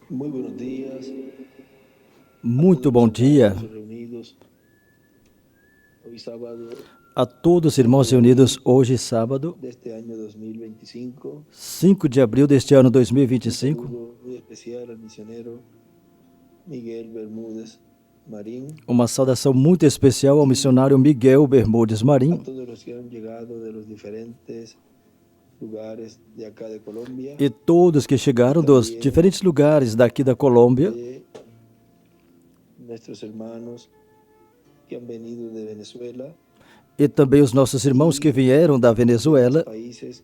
Muy buenos días Muito bom dia reunidos hoy sábado a todos os irmãos reunidos hoje, sábado, deste año 2025. 5 de abril deste ano 2025. Saludo muy especial al misionero Miguel Bermúdez Marín, Uma saudação muito especial ao missionário Miguel Bermudes a Marim todos los que han llegado de los diferentes lugares de acá de Colombia, e todos que chegaram dos diferentes lugares daqui da Colômbia de nuestros hermanos que han venido de Venezuela, e também os nossos irmãos que vieram da Venezuela países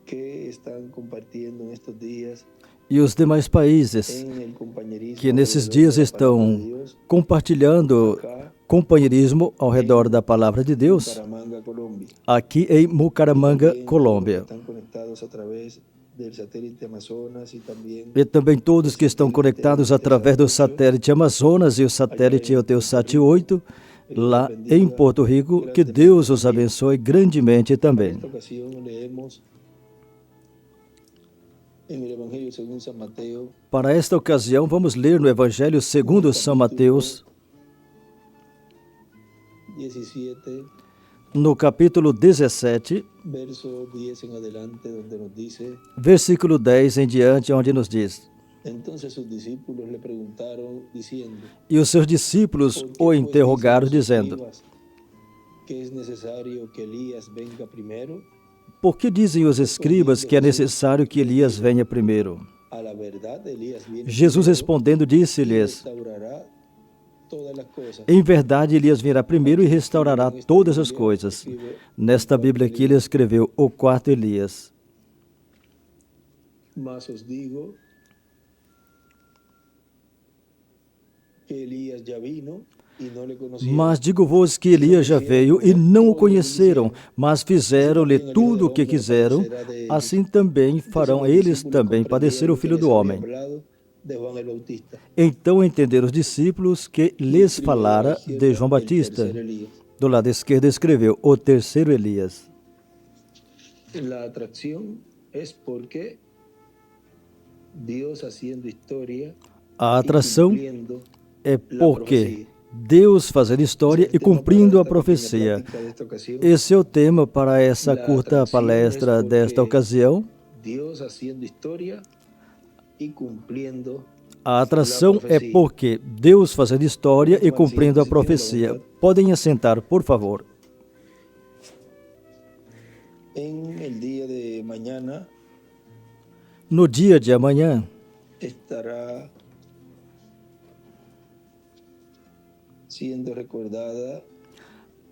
que están compartiendo en estos días e os demais países en el compañerismo que nesses alrededor dias de la palabra de estão Dios, compartilhando acá companheirismo ao redor da palavra de Deus, Bucaramanga, Colombia. aqui em Bucaramanga, También Colômbia. están conectados a través del satélite Amazonas y también E também todos que estão conectados através do satélite Amazonas e o satélite Eutelsat 8, lá em Porto Rico. Que Deus os abençoe grandemente en também. esta ocasión leemos en el Evangelio según San Mateo, Para esta ocasião, vamos ler no Evangelho segundo São Mateus, 17, no capítulo 17, verso 10 en adelante, donde nos dice: versículo 10 em diante, onde nos diz: Entonces sus discípulos le preguntaron diciendo: E os seus discípulos ¿Por qué, o pues, interrogaram, dicen los dizendo: escribas que es necesario que Elías venga primero? Por que dizem os escribas que é necessário que Elias venha primeiro? A la verdad, Elías viene Jesus primero respondendo y disse-lhes: restaurará todas las cosas. Em verdade, Elias virá primeiro e restaurará todas as coisas. Nesta Bíblia aqui ele escreveu o quarto Elias. Mas os digo que Elías ya vino y no le conocieron. Mas digo-vos que Elias já veio e não o conheceram, mas fizeram-lhe tudo o que quiseram, assim também farão eles também padecer o Filho do Homem. De Juan el Bautista, Então entenderam os discípulos que lhes falara de João el Batista. tercer Elías. Do lado esquerdo escreveu o terceiro Elias. La atracción es porque Dios haciendo historia A y atração cumpliendo é la porque profecía. Deus fazendo história Ese e es el tema cumprindo a para esta pequeña profecia. plática de esta ocasión. Esse é o tema para essa La curta atracción palestra es desta porque ocasião. Dios haciendo historia y cumpliendo A atração é porque Deus fazendo história e cumprindo a profecia. Podem assentar, por favor. en el día de mañana No dia de amanhã estará siendo recordada,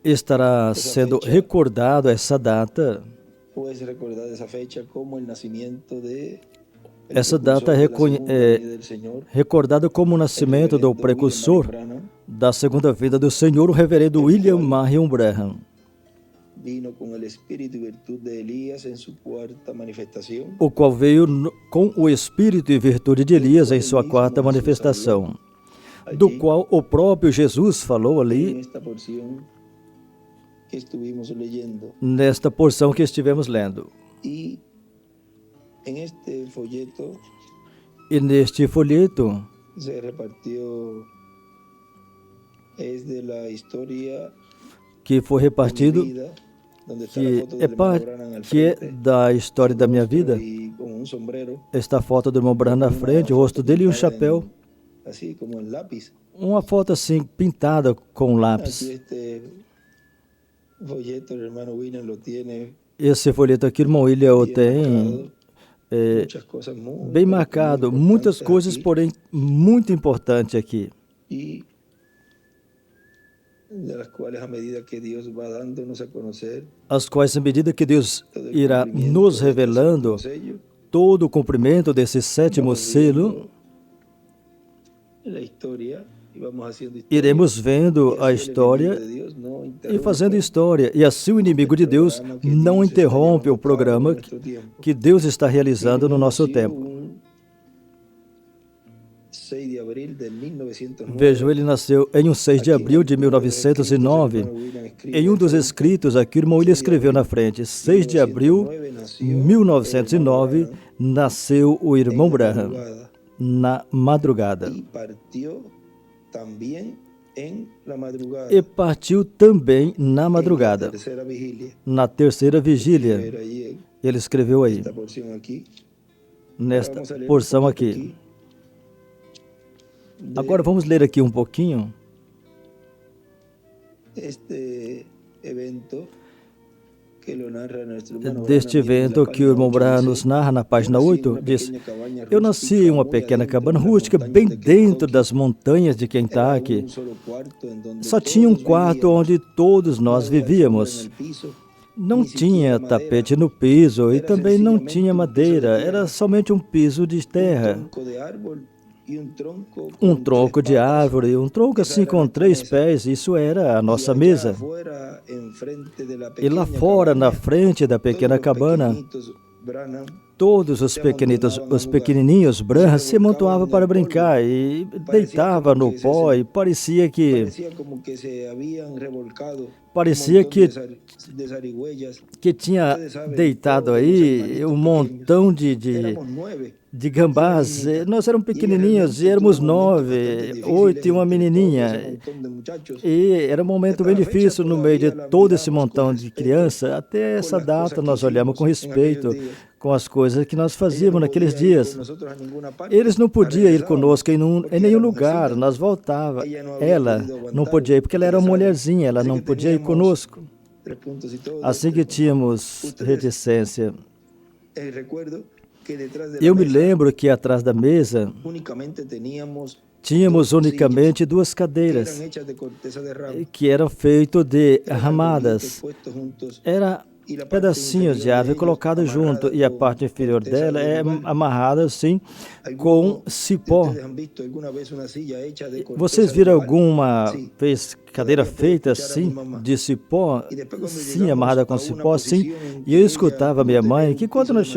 estará sendo recordado essa data. pues recordada esa fecha como el nacimiento de el Essa data é precursor de la segunda venida del Señor, recordada como o nascimento do precursor da segunda vinda do Senhor, o reverendo William Marion Branham, vino con el espíritu y virtud de Elías en su cuarta manifestación. o qual veio com o espírito e virtude de Elias em sua quarta manifestação, do qual o próprio Jesus falou En ali esta porción que estuvimos leyendo. nesta porção que estivemos lendo. Y en este folleto E neste folheto se repartió, es de la historia que foi de mi repartido, vida, donde está la que foto é, del hermano parte, Branham al que é frente, da história da minha vida, y con un sombrero, esta foto do irmão Branham na frente, o rosto dele e um chapéu, así como en lápiz. uma foto assim pintada com Aquí lápis. este folleto el hermano William lo tiene Esse folheto aqui, irmão William, o bien tem marcado, é, muchas cosas muy, bem muy marcado, importantes muitas coisas, aquí. porém muito importante aqui, Y de las cuales a medida que Dios va dándonos a conocer as quais, à medida que Deus todo el irá cumplimiento nos de este revelando séptimo sello, todo o cumprimento desse sétimo vamos selo, viendo la historia y vamos haciendo historia, iremos vendo y a así el história enemigo de Dios no e interrumpe fazendo história. E assim o inimigo de Deus programa que não Dios está interrompe o llevando a cabo programa en nuestro tiempo. que Deus está realizando no nosso Sido tempo. un 6 de abril de 1909. Vejam, ele nasceu em um 6 de abril de 1909. Em um dos escritos aqui, o irmão William escreveu na frente, 6 de abril de 1909, nasceu o irmão Branham na madrugada. E partiu também na madrugada, na terceira vigília. Ele escreveu aí, nesta porção aqui. Agora vamos ler aqui um pouquinho. Deste evento que o irmão Branham nos narra na página 8, diz: eu nasci em uma pequena cabana rústica bem dentro das montanhas de Kentucky. Só tinha um quarto onde todos nós vivíamos. Não tinha tapete no piso e também não tinha madeira, era somente um piso de terra. Um tronco de árvore, um tronco assim com 3 pés, isso era a nossa mesa. E lá fora, na frente da pequena cabana, todos os pequenininhos Branham se amontoavam para brincar e deitavam no pó e parecia que tinha deitado aí um montão de gambás. Nós éramos pequenininhos e éramos 9, 8 e uma menininha. E era um momento bem difícil no meio de todo esse montão de crianças. Até essa data nós olhamos com respeito com as coisas que nós fazíamos naqueles dias. Eles não podiam ir conosco em nenhum lugar, nós voltávamos. Ela não podia ir porque ela era uma mulherzinha, ela não podia ir conosco. Assim que tínhamos reticência. Eu me lembro que atrás da mesa tínhamos unicamente 2 cadeiras que eram feitas de ramadas. Era pedacinhos de árvore colocados junto e a parte inferior dela é amarrada assim com cipó. Vocês viram alguma vez cadeira feita assim de cipó? Sim, amarrada com cipó, sim. E eu escutava minha mãe que quando nós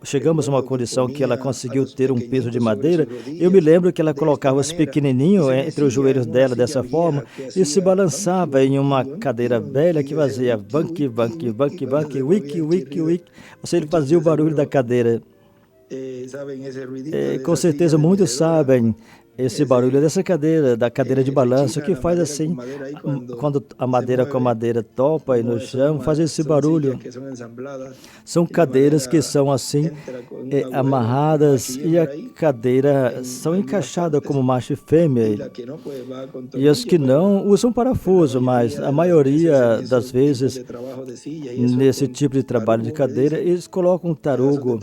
chegamos a uma condição que ela conseguiu ter um piso de madeira, eu me lembro que ela colocava os pequenininhos entre os joelhos dela dessa forma e se balançava em uma cadeira velha que fazia banque, banque, banque, banque, wiki, wiki, wiki. Ou seja, ele fazia o barulho da cadeira. Com certeza muitos sabem esse barulho dessa cadeira, da cadeira de balanço, que faz assim, quando a madeira com a madeira topa aí no chão, faz esse barulho. São cadeiras que são assim, amarradas, e a cadeira são encaixadas como macho e fêmea. E os que não usam parafuso, mas a maioria das vezes, nesse tipo de trabalho de cadeira, eles colocam um tarugo,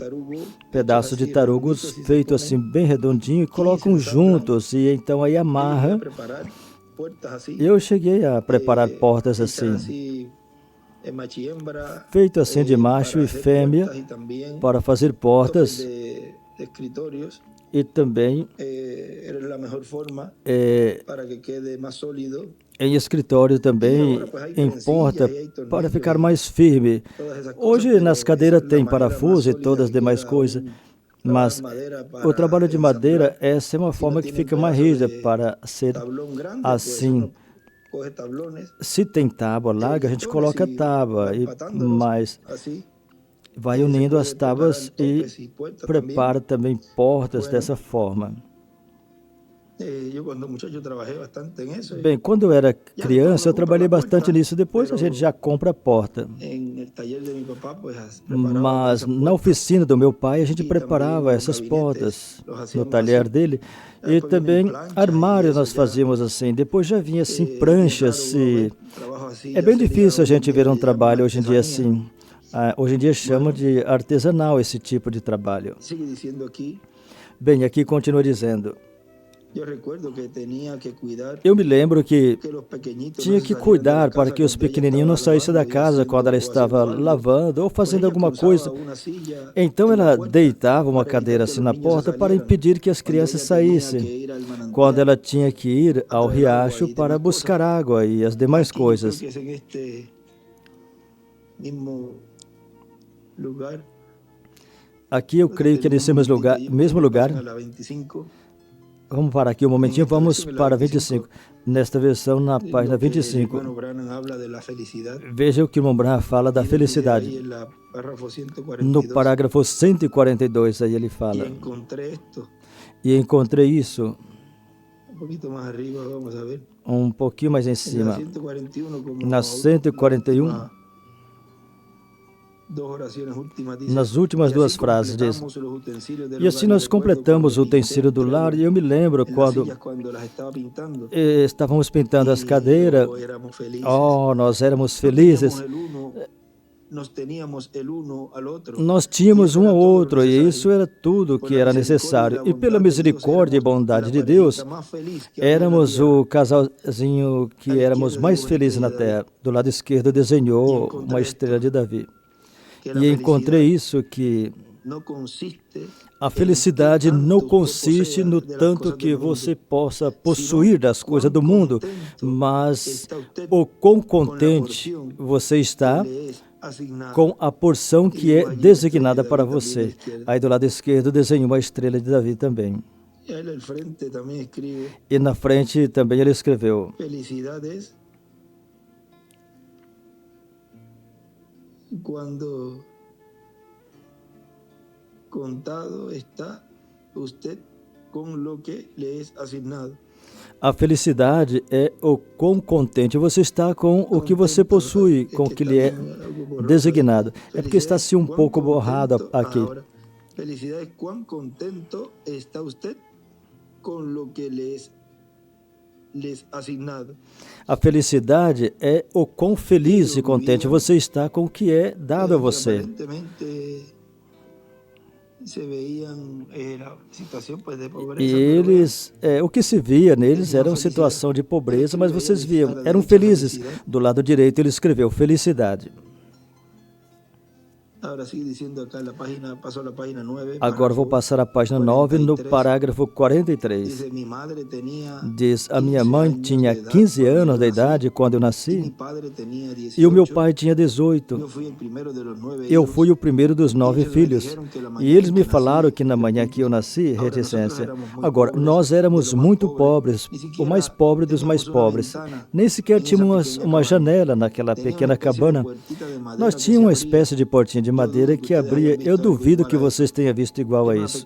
pedaço de tarugos feito assim bem redondinho, e colocam junto. E então aí amarra. Eu cheguei a preparar portas assim, feito assim de macho e fêmea, para fazer portas. E também em escritório também, em porta, para ficar mais firme. Hoje nas cadeiras tem parafuso e todas as demais coisas. Mas o trabalho de madeira, essa é uma forma que fica mais rígida para ser assim. Se tem tábua larga, a gente coloca tábua, mas vai unindo as tábuas e prepara também portas dessa forma. Bem, quando eu era criança, eu trabalhei bastante nisso. Depois a gente já compra a porta. Mas na oficina do meu pai, a gente preparava essas portas no talher dele. E também armários nós fazíamos assim. Depois já vinha assim pranchas. E é bem difícil a gente ver um trabalho hoje em dia assim. Hoje em dia chama de artesanal esse tipo de trabalho. Bem, aqui continua dizendo. Eu me lembro que tinha que cuidar para que os pequenininhos não saíssem da casa quando ela estava lavando ou fazendo alguma coisa. Então ela deitava uma cadeira assim na porta para impedir que as crianças saíssem, quando ela tinha que ir ao riacho para buscar água e as demais coisas. Aqui eu creio que é nesse mesmo lugar, Vamos parar aqui um momentinho, vamos para 25. Nesta versão, na página 25. Veja o que o irmão Branham fala da felicidade. No parágrafo 142, aí ele fala. E encontrei isso. Um pouquinho mais em cima. Na 141. Nas últimas duas frases diz: e assim nós completamos o utensílio do lar. E eu me lembro quando estávamos pintando as cadeiras, nós éramos felizes, nós tínhamos um ao outro, e isso era tudo que era necessário. E pela misericórdia e bondade de Deus, éramos o casalzinho que éramos mais felizes na terra. Do lado esquerdo desenhou uma estrela de Davi. E encontrei isso, que a felicidade não consiste no tanto que você possa possuir das coisas do mundo, mas o quão contente você está com a porção que é designada para você. Aí do lado esquerdo desenhou uma estrela de Davi também. E na frente também ele escreveu: quando contado está usted com lo que lhe é asignado. A felicidade é o quão contente você está com o que você possui, com o que lhe é designado. É porque está assim um pouco borrado aqui. Felicidade é quão contento está usted com lo que lhe é asignado. A felicidade é o quão feliz e contente você está com o que é dado a você. E eles, o que se via neles era uma situação de pobreza, mas vocês viam, eram felizes. Do lado direito ele escreveu felicidade. Agora vou passar a página 9, no parágrafo 43. Diz: a minha mãe tinha 15 anos de idade quando eu nasci, e o meu pai tinha 18. Eu fui o primeiro dos 9 filhos. E eles me falaram que na manhã que eu nasci, reticência. Agora, nós éramos muito pobres, o mais pobre dos mais pobres. Nem sequer tínhamos uma janela naquela pequena cabana. Nós tínhamos uma espécie de portinha de madeira que abria. Eu duvido que vocês tenham visto igual a isso.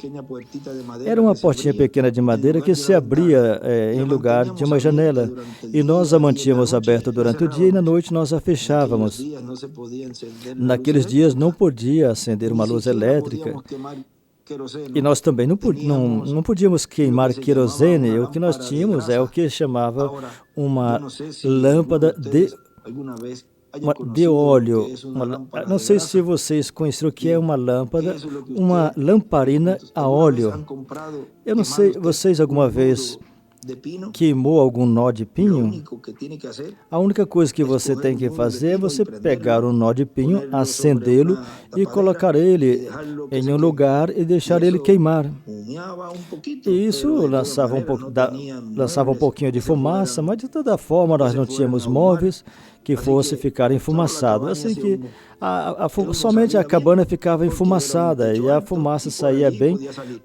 Era uma portinha pequena de madeira que se abria em lugar de uma janela. E nós a mantínhamos aberta durante o dia e na noite nós a fechávamos. Naqueles dias não podia acender uma luz elétrica. E nós também não podíamos queimar querosene. O que nós tínhamos é o que chamava uma lâmpada de óleo. Não sei se vocês conhecem o que é uma lâmpada, uma lamparina a óleo. Eu não sei, vocês alguma vez queimou algum nó de pinho? A única coisa que você tem que fazer é você pegar um nó de pinho, acendê-lo e colocar ele em um lugar e deixar ele queimar. E isso lançava um pouquinho de fumaça, mas de toda forma nós não tínhamos móveis que fosse ficar enfumaçado. Assim que somente a cabana ficava enfumaçada e a fumaça saía bem,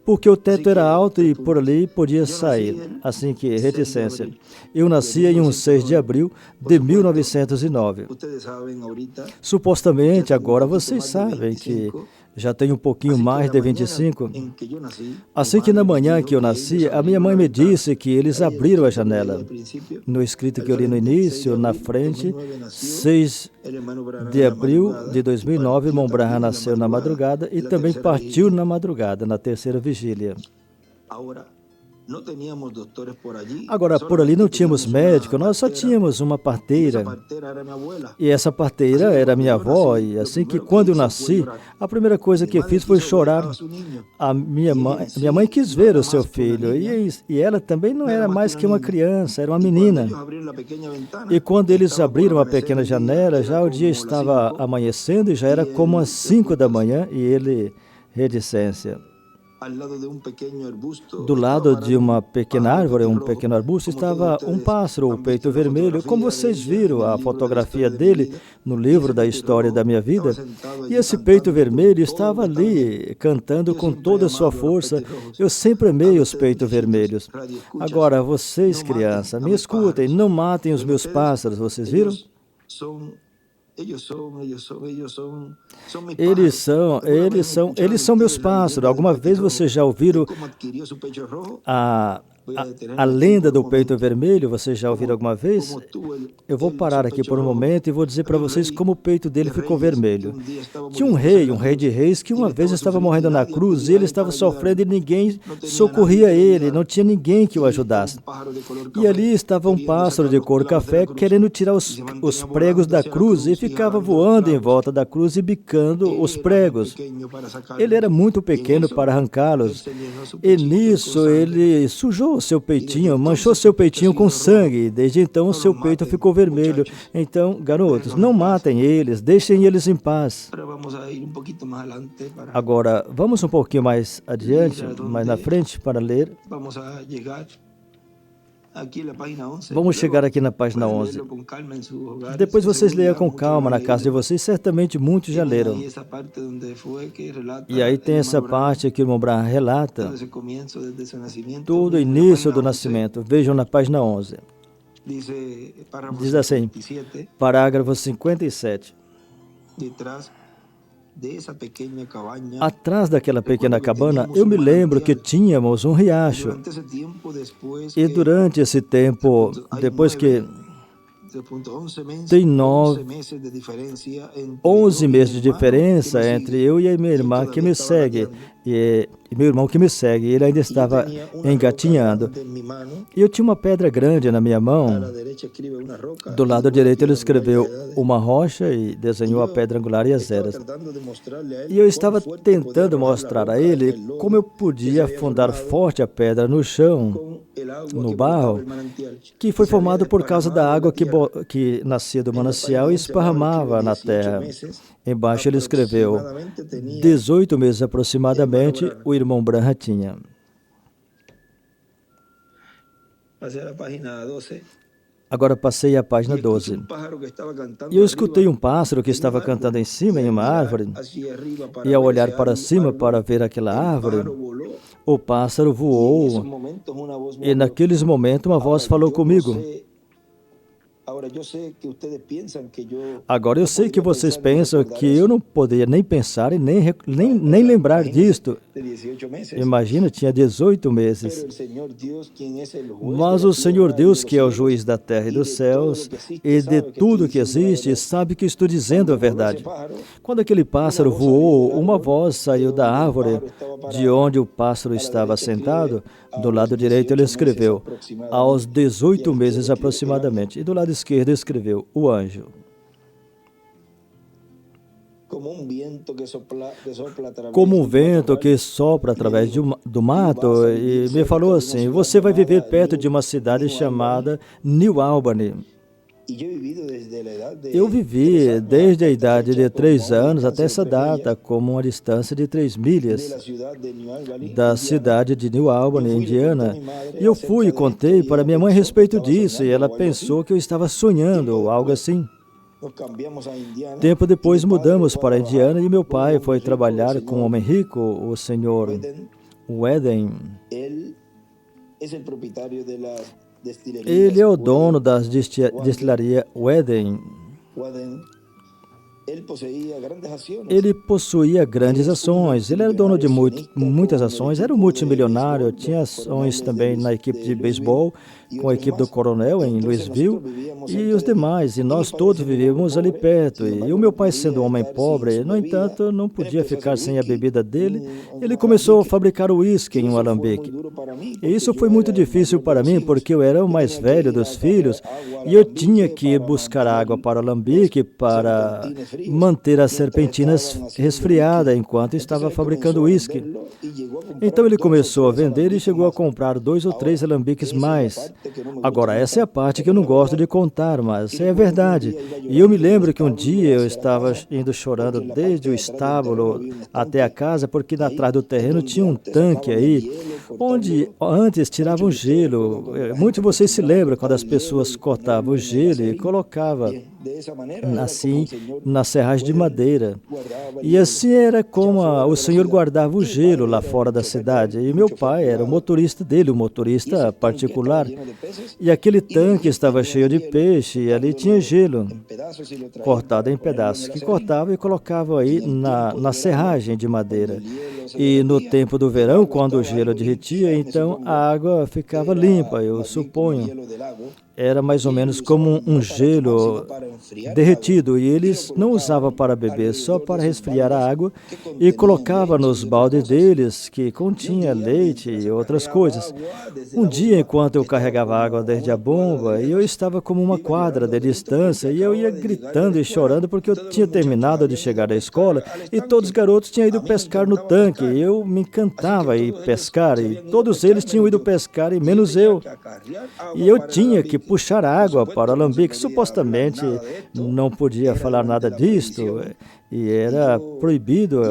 porque o teto era alto e por ali podia sair. Assim que, reticência. Eu nasci em 6 de abril de 1909. Supostamente, agora vocês sabem que já tenho um pouquinho mais de 25. Assim que na manhã que eu nasci, a minha mãe me disse que eles abriram a janela. No escrito que eu li no início, na frente, 6 de abril de 2009, irmão Branham nasceu na madrugada e também partiu na madrugada, na terceira vigília. Agora, por ali não tínhamos médico, nós só tínhamos uma parteira. E essa parteira era minha avó, e assim que quando eu nasci, a primeira coisa que fiz foi chorar. A minha mãe quis ver o seu filho, e ela também não era mais que uma criança, era uma menina. E quando eles abriram a pequena janela, já o dia estava amanhecendo e já era como às 5 da manhã, e ele, reticência. Do lado de uma pequena árvore, um pequeno arbusto, estava um pássaro, o peito vermelho, como vocês viram a fotografia dele no livro da história da minha vida. E esse peito vermelho estava ali, cantando com toda a sua força. Eu sempre amei os peitos vermelhos. Agora, vocês, crianças, me escutem, não matem os meus pássaros, vocês viram? Eles são meus pássaros. Alguma vez vocês já ouviram a lenda do peito vermelho? Vocês já ouviram alguma vez? Eu vou parar aqui por um momento e vou dizer para vocês como o peito dele ficou vermelho. Tinha um rei de reis, que uma vez estava morrendo na cruz e ele estava sofrendo e ninguém socorria ele, não tinha ninguém que o ajudasse. E ali estava um pássaro de cor café querendo tirar os pregos da cruz e ficava voando em volta da cruz e bicando os pregos. Ele era muito pequeno para arrancá-los e nisso ele sujou o seu peitinho, manchou seu peitinho com sangue. Desde então o seu peito ficou vermelho. Então, garotos, não matem eles, deixem eles em paz. Agora, vamos um pouquinho mais adiante, mais na frente, para ler. Vamos chegar aqui na página 11. Depois vocês leiam com calma na casa de vocês, certamente muitos já leram. E aí tem essa parte que o irmão Branham relata, todo o início do nascimento. Vejam na página 11. Diz assim, parágrafo 57. Atrás daquela pequena cabana, eu me lembro que tínhamos um riacho. E durante esse tempo, depois que tem 11 meses de diferença entre eu e a minha irmã que me segue. E meu irmão que me segue, ele ainda estava engatinhando. E eu tinha uma pedra grande na minha mão. Do lado direito ele escreveu uma rocha e desenhou a pedra angular e as eras. E eu estava tentando mostrar a ele como eu podia afundar forte a pedra no chão, no barro, que foi formado por causa da água que nascia do manancial e esparramava na terra. Embaixo ele escreveu, 18 meses aproximadamente, o irmão Branham tinha. Agora passei à página 12. E eu escutei um pássaro que estava cantando em cima, em uma árvore, e ao olhar para cima para ver aquela árvore, o pássaro voou, e naqueles momentos uma voz falou comigo. Agora eu sei que vocês pensam que eu não poderia nem pensar e nem lembrar disto. Imagina, tinha 18 meses. Mas o Senhor Deus, que é o juiz da terra e dos céus, e de tudo que existe, sabe que estou dizendo a verdade. Quando aquele pássaro voou, uma voz saiu da árvore de onde o pássaro estava sentado. Do lado direito ele escreveu, aos 18 meses aproximadamente. E do lado esquerdo escreveu, o anjo. Como um vento que sopra através do mato, e me falou assim, você vai viver perto de uma cidade chamada New Albany. Eu vivi desde a idade de 3 anos até essa data, como uma distância de 3 milhas da cidade de New Albany, Indiana. E eu fui e contei para minha mãe a respeito disso, e ela pensou que eu estava sonhando ou algo assim. Tempo depois mudamos para a Indiana e meu pai foi trabalhar com um homem rico, o senhor Weden. Ele é o dono da destilaria Weden. Ele possuía grandes ações. Ele era dono de muitas ações. Era um multimilionário. Tinha ações também na equipe de beisebol, com a equipe do Coronel em Louisville e os demais. E nós todos vivíamos ali perto. E o meu pai, sendo um homem pobre, no entanto, não podia ficar sem a bebida dele. Ele começou a fabricar o uísque em um alambique. E isso foi muito difícil para mim, porque eu era o mais velho dos filhos e eu tinha que ir buscar água para o alambique para manter as serpentinas resfriadas enquanto estava fabricando uísque. Então ele começou a vender e chegou a comprar 2 ou 3 alambiques mais. Agora, essa é a parte que eu não gosto de contar, mas é verdade. E eu me lembro que um dia eu estava indo chorando desde o estábulo até a casa, porque atrás do terreno tinha um tanque aí, onde antes tiravam gelo. Muitos de vocês se lembram quando as pessoas cortavam o gelo e colocavam assim na serragem de madeira. E assim era como o Senhor guardava o gelo lá fora da cidade. E meu pai era o motorista dele, o motorista particular. E aquele tanque estava cheio de peixe e ali tinha gelo cortado em pedaços, que cortava e colocava aí na serragem de madeira. E no tempo do verão, quando o gelo derretia, então a água ficava limpa, eu suponho. Era mais ou menos como um gelo derretido, e eles não usavam para beber, só para resfriar a água, e colocava nos baldes deles, que continha leite e outras coisas. Um dia, enquanto eu carregava água desde a bomba, eu estava como uma quadra de distância, e eu ia gritando e chorando porque eu tinha terminado de chegar da escola, e todos os garotos tinham ido pescar no tanque, e eu me encantava ir pescar, e todos eles tinham ido pescar, e menos eu. E eu tinha que puxar água para o alambique. Supostamente não podia falar nada disto e era proibido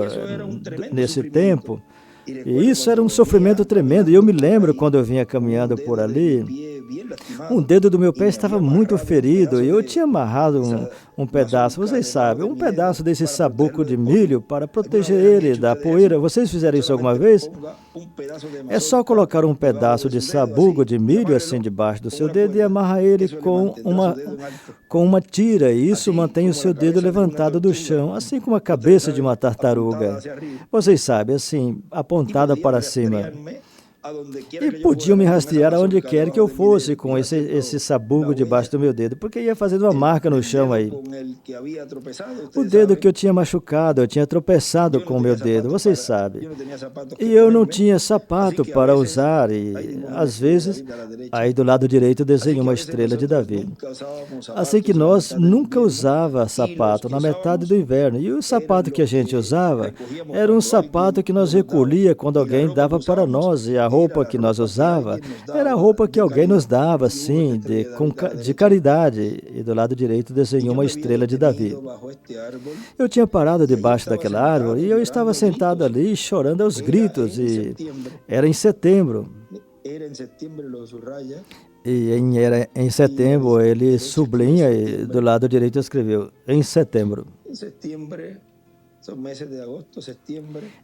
nesse tempo. E isso era um sofrimento tremendo. E eu me lembro quando eu vinha caminhando por ali, um dedo do meu pé estava muito ferido e eu tinha amarrado um pedaço, vocês sabem, um pedaço desse sabuco de milho para proteger ele da poeira. Vocês fizeram isso alguma vez? É só colocar um pedaço de sabugo de milho assim debaixo do seu dedo e amarrar ele com uma tira, e isso mantém o seu dedo levantado do chão, assim como a cabeça de uma tartaruga. Vocês sabem, assim, apontada para cima. E podiam me rastrear aonde quer que eu fosse com esse sabugo debaixo do meu dedo, porque ia fazendo uma marca no chão aí. O dedo que eu tinha machucado, eu tinha tropeçado com o meu dedo, vocês sabem. E eu não tinha sapato para usar, e às vezes, aí do lado direito desenhei uma estrela de Davi. Assim que nós nunca usava sapato na metade do inverno, e o sapato que a gente usava era um sapato que nós recolhia quando alguém dava para nós, e a roupa que nós usava era a roupa que alguém nos dava, assim, de caridade. E do lado direito desenhou uma estrela de Davi. Eu tinha parado debaixo daquela árvore e eu estava sentado ali chorando aos gritos. E era em setembro. E em setembro ele sublinha e do lado direito escreveu, em setembro.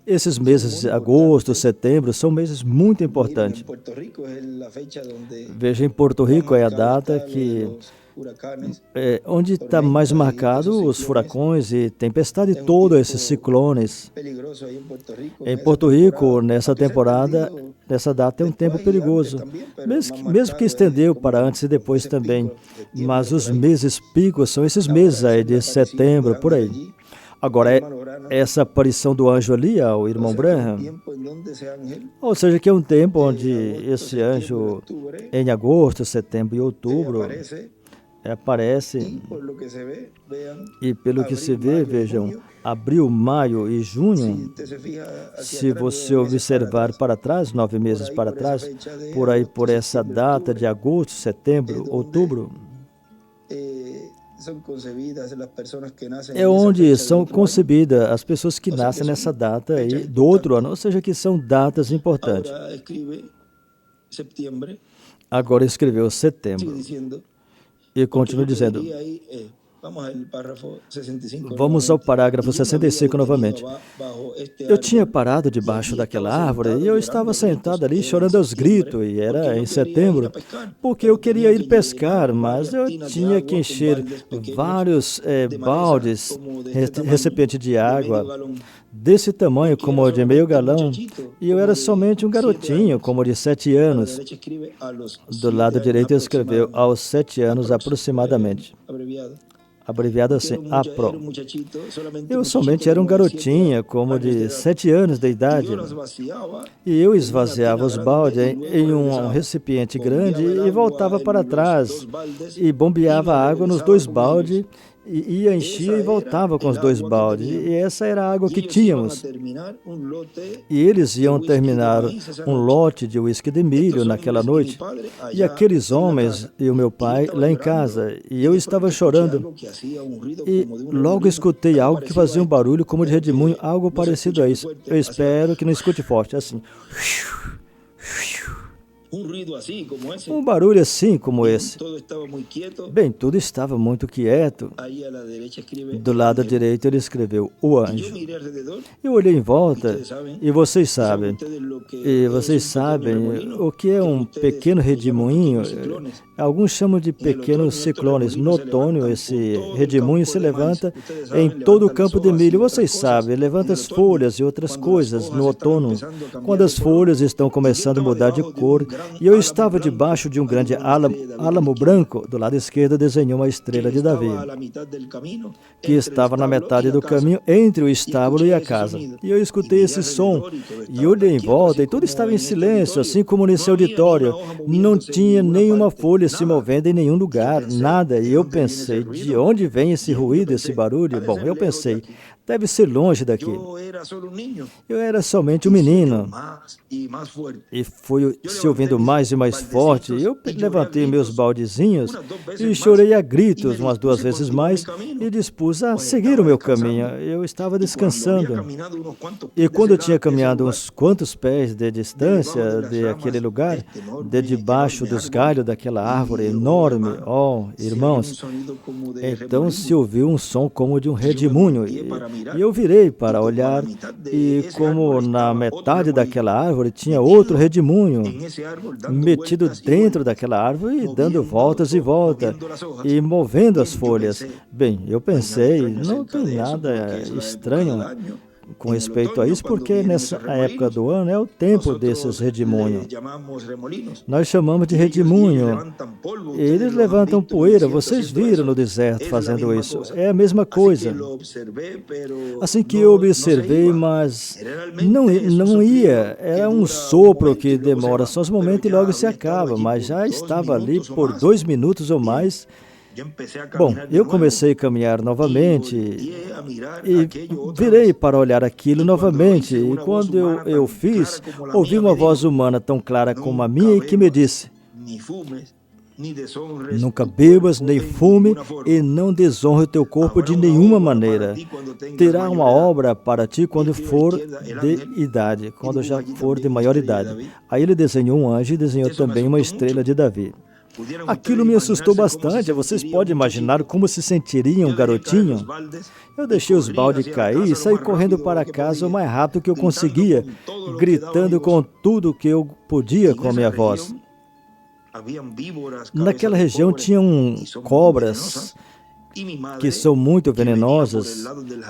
Esses meses de agosto, setembro, são meses muito importantes. Veja, em Porto Rico é a data onde está mais marcado os furacões e tempestade, todos esses ciclones. Em Porto Rico, nessa temporada, nessa data é um tempo perigoso, mesmo que estendeu para antes e depois também. Mas os meses picos são esses meses aí de setembro, por aí. Agora, essa aparição do anjo ali, ao irmão Branham, ou seja, que é um tempo onde esse anjo, em agosto, setembro e outubro, aparece, e pelo que se vê, vejam, abril, maio e junho, se você observar para trás, 9 meses para trás, por aí, por essa data de agosto, setembro, outubro, é onde são concebidas as pessoas que nascem nessa data aí do outro ano, ou seja, que são datas importantes. Agora escreveu setembro e continua dizendo, vamos ao parágrafo 65 novamente. Eu tinha parado debaixo daquela árvore e eu estava sentado ali chorando aos gritos, e era em setembro, porque eu queria ir pescar, mas eu tinha que encher vários baldes, recipientes de água, desse tamanho, como de meio galão, e eu era somente um garotinho, como de 7 anos. Do lado direito escreveu, aos 7 anos aproximadamente. Abreviado assim, APRO. Eu somente era um garotinho, como de 7 anos de idade, e eu esvaziava os baldes em um recipiente grande e voltava para trás, e bombeava água nos 2 baldes, ia, enchia e voltava com os 2 baldes. E essa era a água que tínhamos. E eles iam terminar um lote de uísque de milho naquela noite. E aqueles homens e o meu pai lá em casa. E eu estava chorando. E logo escutei algo que fazia um barulho como de redemoinho, algo parecido a isso. Eu espero que não escute forte, assim. Um barulho assim como esse. Bem, tudo estava muito quieto. Do lado direito ele escreveu, o anjo. Eu olhei em volta e vocês sabem o que é um pequeno redemoinho. Alguns chamam de pequenos ciclones. No outono, esse redemoinho se levanta em todo o campo de milho. Vocês sabem, levanta as folhas e outras coisas no outono, quando as folhas estão começando a mudar de cor. E eu estava debaixo de um grande álamo branco. Do lado esquerdo desenhou uma estrela de Davi, que estava na metade do caminho entre o estábulo e a casa. E eu escutei esse som e olhei em volta e tudo estava em silêncio, assim como nesse auditório. Não tinha nenhuma folha se movendo em nenhum lugar, nada. E eu pensei, de onde vem esse ruído, esse barulho? Bom, eu pensei, deve ser longe daqui. Eu era somente um menino. E foi se ouvindo mais e mais forte. Eu levantei meus baldezinhos e chorei a gritos umas 2 vezes mais e dispus a seguir o meu caminho. Eu estava descansando. E quando eu tinha caminhado uns quantos pés de distância daquele lugar, de debaixo dos galhos daquela árvore enorme, irmãos, então se ouviu um som como de um redemoinho. E eu virei para olhar e como na metade daquela árvore tinha outro redemoinho metido dentro daquela árvore e dando voltas e voltas e movendo as folhas. Bem, eu pensei, não tem nada estranho com respeito a isso, porque nessa época do ano é o tempo desses redemoinhos. Nós chamamos de redemoinho. Eles levantam poeira, vocês viram no deserto fazendo isso. É a mesma coisa. Assim que eu observei, mas não ia. Era um sopro que demora só uns momentos e logo se acaba, mas já estava ali por 2 minutos ou mais. Bom, eu comecei a caminhar novamente e virei para olhar aquilo novamente. E quando eu fiz, ouvi uma voz humana tão clara como a minha e que me disse: nunca bebas, nem fume, e não desonre o teu corpo de nenhuma maneira. Terá uma obra para ti quando for de idade, quando já for de maior idade. Aí ele desenhou um anjo e desenhou também uma estrela de Davi. Aquilo me assustou bastante. Vocês podem imaginar como se sentiria um garotinho? Eu deixei os baldes cair e saí correndo para casa o mais rápido que eu conseguia, gritando com tudo que eu podia com a minha voz. Naquela região tinham cobras que são muito venenosas,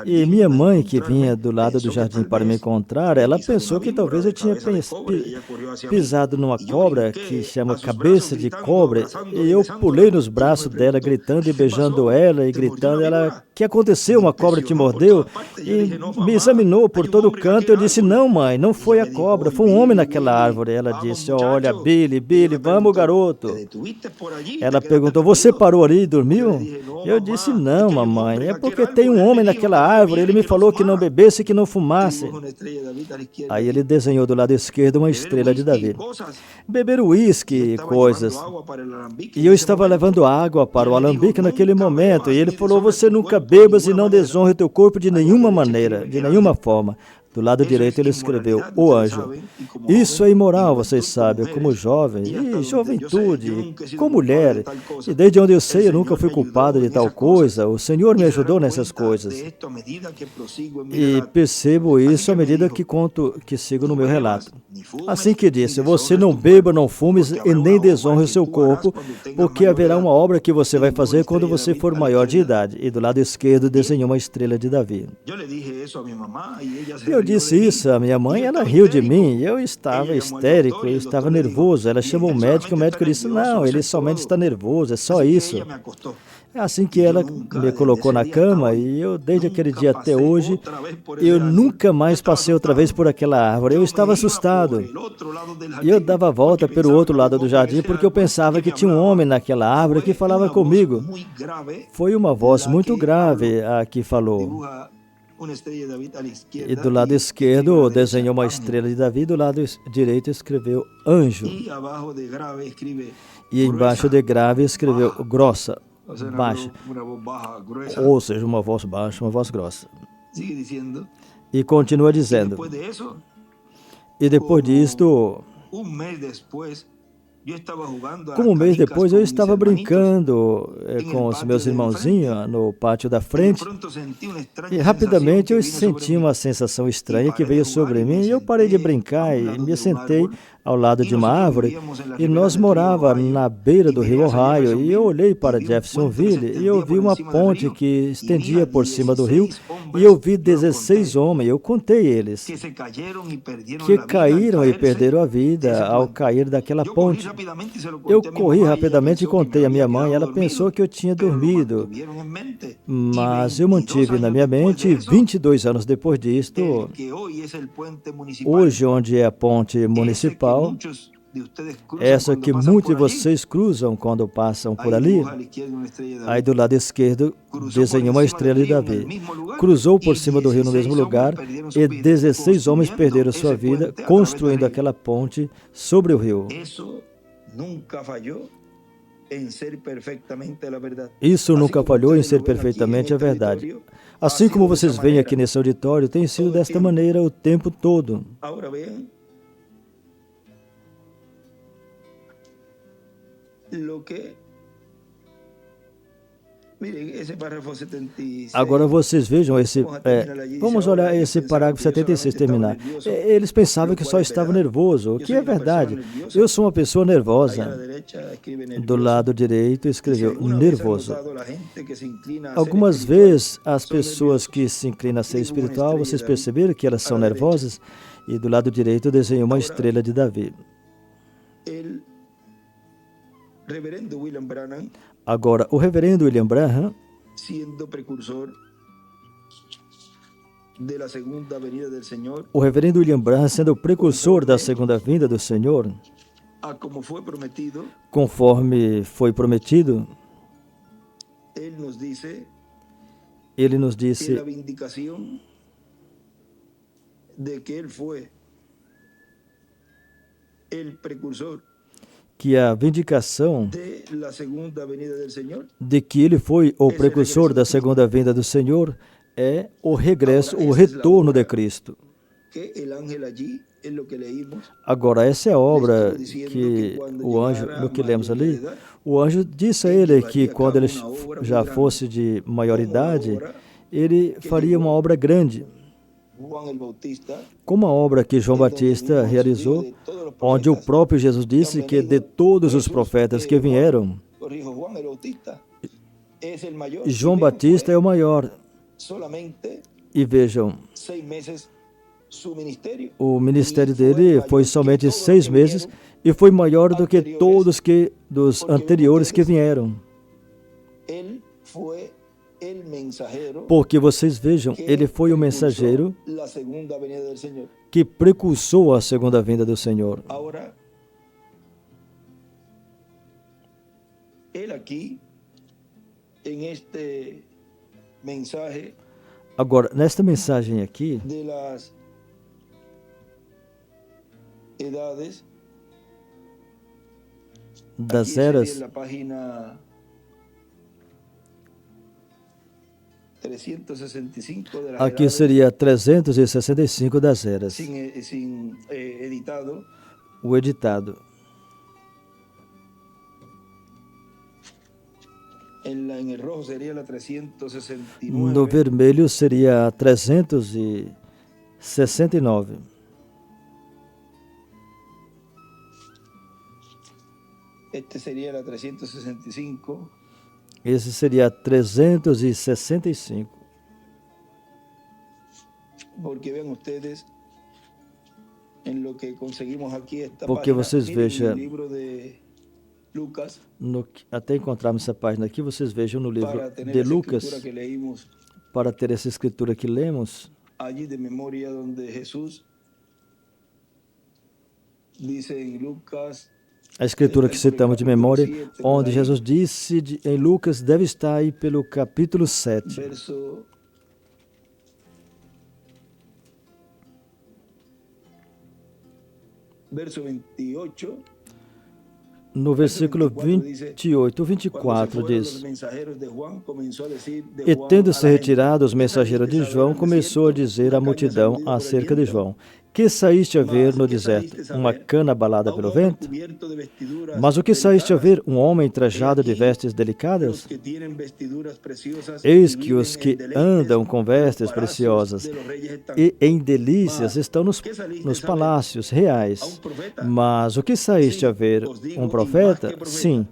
e minha mãe, que vinha do lado do jardim para me encontrar, ela pensou que talvez eu tinha pisado numa cobra que chama cabeça de cobra, e eu pulei nos braços dela, gritando e beijando ela, e gritando, ela, o que aconteceu? Uma cobra te mordeu? E me examinou por todo canto. Eu disse, não mãe, não foi a cobra, foi um homem naquela árvore. Ela disse, olha Billy, vamos garoto. Ela perguntou, você parou ali e dormiu? Eu disse, não, mamãe, é porque tem um homem naquela árvore, ele me falou que não bebesse e que não fumasse. Aí ele desenhou do lado esquerdo uma estrela de Davi. Beber uísque e coisas. E eu estava levando água para o alambique naquele momento, e ele falou, você nunca bebas e não desonre o teu corpo de nenhuma maneira, de nenhuma forma. Do lado direito ele escreveu, o anjo. Isso é imoral, vocês sabem, como jovem, e juventude, como mulher. E desde onde eu sei, eu nunca fui culpado de tal coisa. O Senhor me ajudou nessas coisas. E percebo isso à medida que sigo no meu relato. Assim que disse, você não beba, não fumes e nem desonre o seu corpo, porque haverá uma obra que você vai fazer quando você for maior de idade. E do lado esquerdo desenhou uma estrela de Davi. Eu disse isso à minha mãe, ela riu de mim, eu estava histérico, eu estava nervoso. Ela chamou o médico disse, não, ele somente está nervoso, é só isso. Assim que ela me colocou na cama, e eu, desde aquele dia até hoje, eu nunca mais passei outra vez por aquela árvore. Eu estava assustado. E eu dava a volta pelo outro lado do jardim, porque eu pensava que tinha um homem naquela árvore que falava comigo. Foi uma voz muito grave a que falou. E do lado esquerdo desenhou uma estrela de Davi, do lado direito escreveu anjo. E embaixo de grave escreveu grossa, baixa. Ou seja, uma voz baixa, uma voz grossa. E continua dizendo. E depois disto, como um mês depois, eu estava brincando com os meus irmãozinhos no pátio da frente, e rapidamente eu senti uma sensação estranha que veio sobre mim, e eu parei de brincar e me sentei ao lado de uma árvore, e nós morávamos na beira do rio Ohio, e eu olhei para Jeffersonville, e eu vi uma ponte que estendia por cima do rio, e eu vi 16 homens, eu contei eles, que caíram e perderam a vida ao cair daquela ponte. Eu corri rapidamente e contei à minha mãe. Ela pensou que eu tinha dormido, mas eu mantive na minha mente. 22 anos depois disto, hoje, onde é a ponte municipal, essa que muitos de vocês cruzam quando passam por ali, aí do lado esquerdo desenhou uma estrela de Davi. Cruzou por cima do rio no mesmo lugar, e 16 homens perderam sua vida construindo aquela ponte sobre o rio. Isso nunca falhou em ser perfeitamente a verdade. Assim como vocês veem aqui nesse auditório, tem sido desta maneira o tempo todo. Agora vocês vejam esse... vamos olhar esse parágrafo 76 terminar. Eles pensavam que só estava nervoso, o que é verdade. Eu sou uma pessoa nervosa. Do lado direito escreveu nervoso. Algumas vezes as pessoas que se inclinam a ser espiritual, vocês perceberam que elas são nervosas? E do lado direito desenhou uma estrela de Davi. Agora, o reverendo William Branham, o reverendo William Branham sendo o precursor da segunda vinda do Senhor, conforme foi prometido, ele nos disse que a vindicação de que ele foi o precursor da segunda vinda do Senhor é o regresso, o retorno de Cristo. Agora, essa é a obra que o anjo, no que lemos ali, o anjo disse a ele que quando ele já fosse de maioridade, ele faria uma obra grande, como a obra que João Batista realizou, onde o próprio Jesus disse que de todos os profetas que vieram, João Batista é o maior. E vejam, o ministério dele foi somente 6 meses e foi maior do que todos dos anteriores que vieram. Porque vocês vejam, ele foi o mensageiro que precursou a segunda vinda do Senhor. Agora, nesta mensagem aqui, das eras, aqui seria 365 das eras, o editado. No vermelho seria 369. Este seria a 365. Esse seria 365. Porque vocês vejam, Até encontrarmos essa página aqui, vocês vejam no livro de Lucas, para ter essa escritura que lemos, allí de memoria, donde Jesús dice en Lucas, a escritura que citamos de memória, onde Jesus disse em Lucas, deve estar aí pelo capítulo 7. Verso 28. No versículo 28, 24 diz: E tendo-se retirado os mensageiros de João, começou a dizer à multidão acerca de João: Que saíste a ver no deserto? Uma cana abalada pelo vento? Mas o que saíste a ver? Um homem trajado de vestes delicadas? Eis que os que andam com vestes preciosas e em delícias estão nos palácios reais. Mas o que saíste a ver? Um profeta? Sim.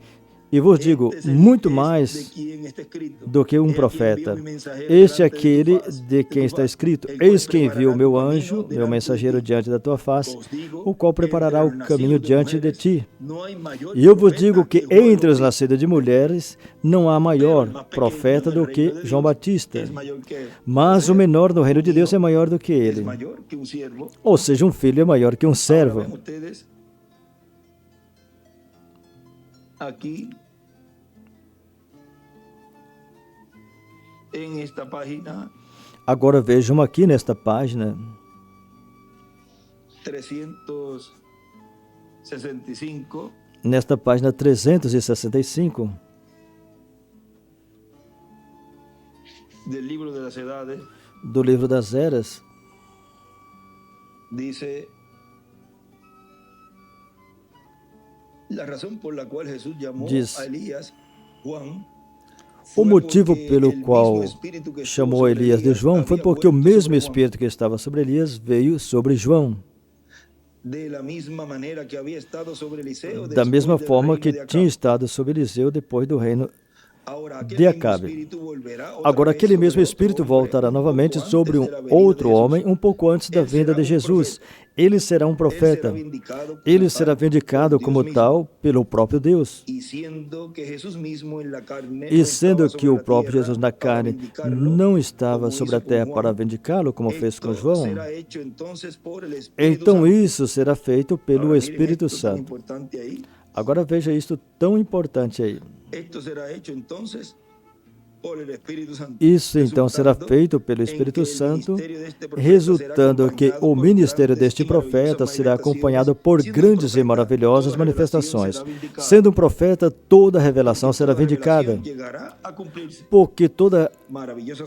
E vos digo, muito mais do que um profeta. Este é aquele de quem está escrito: Eis que envio o meu anjo, meu mensageiro diante da tua face, o qual preparará o caminho diante de ti. E eu vos digo que entre os nascidos de mulheres não há maior profeta do que João Batista. Mas o menor no reino de Deus é maior do que ele. Ou seja, um filho é maior que um servo. Aqui em esta página. Agora vejam aqui nesta página 365. Nesta página 365 do livro das Eras, dice: diz, o motivo pelo qual chamou Elias de João foi porque o mesmo Espírito que estava sobre Elias veio sobre João. Da mesma forma que tinha estado sobre Eliseu depois do reino de Acabe. Agora, aquele mesmo Espírito voltará novamente sobre um outro homem um pouco antes da vinda de Jesus. Ele será um profeta. Ele será vindicado como tal pelo próprio Deus. E sendo que o próprio Jesus na carne não estava sobre a terra para vindicá-lo, como fez com João, então isso será feito pelo Espírito Santo. Agora veja isto tão importante aí. Isso então será feito pelo Espírito Santo, resultando que o ministério deste profeta será acompanhado por grandes e maravilhosas manifestações. Sendo um profeta, toda revelação será vindicada, porque toda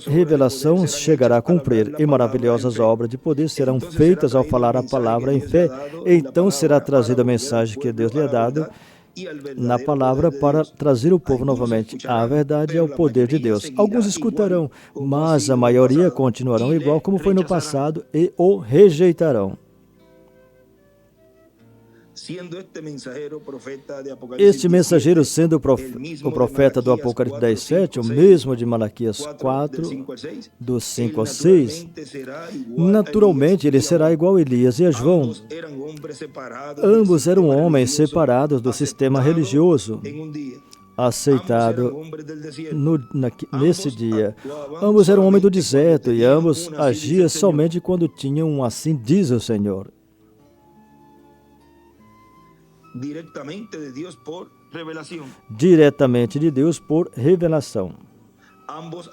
revelação chegará a cumprir, e maravilhosas obras de poder serão feitas ao falar a palavra em fé. Então será trazida a mensagem que Deus lhe ha dado na palavra para trazer o povo novamente à verdade e ao poder de Deus. Alguns escutarão, mas a maioria continuarão igual como foi no passado e o rejeitarão. Este mensageiro, sendo o profeta do Apocalipse 10:7, o mesmo de Malaquias 4, do 5 ao 6, naturalmente ele será igual a Elias e a João. Ambos eram homens separados do sistema religioso, aceitado nesse dia. Ambos eram homens do deserto e ambos agiam somente quando tinham um assim diz o Senhor. Diretamente de Deus por revelação. Diretamente de Deus por revelação. Ambos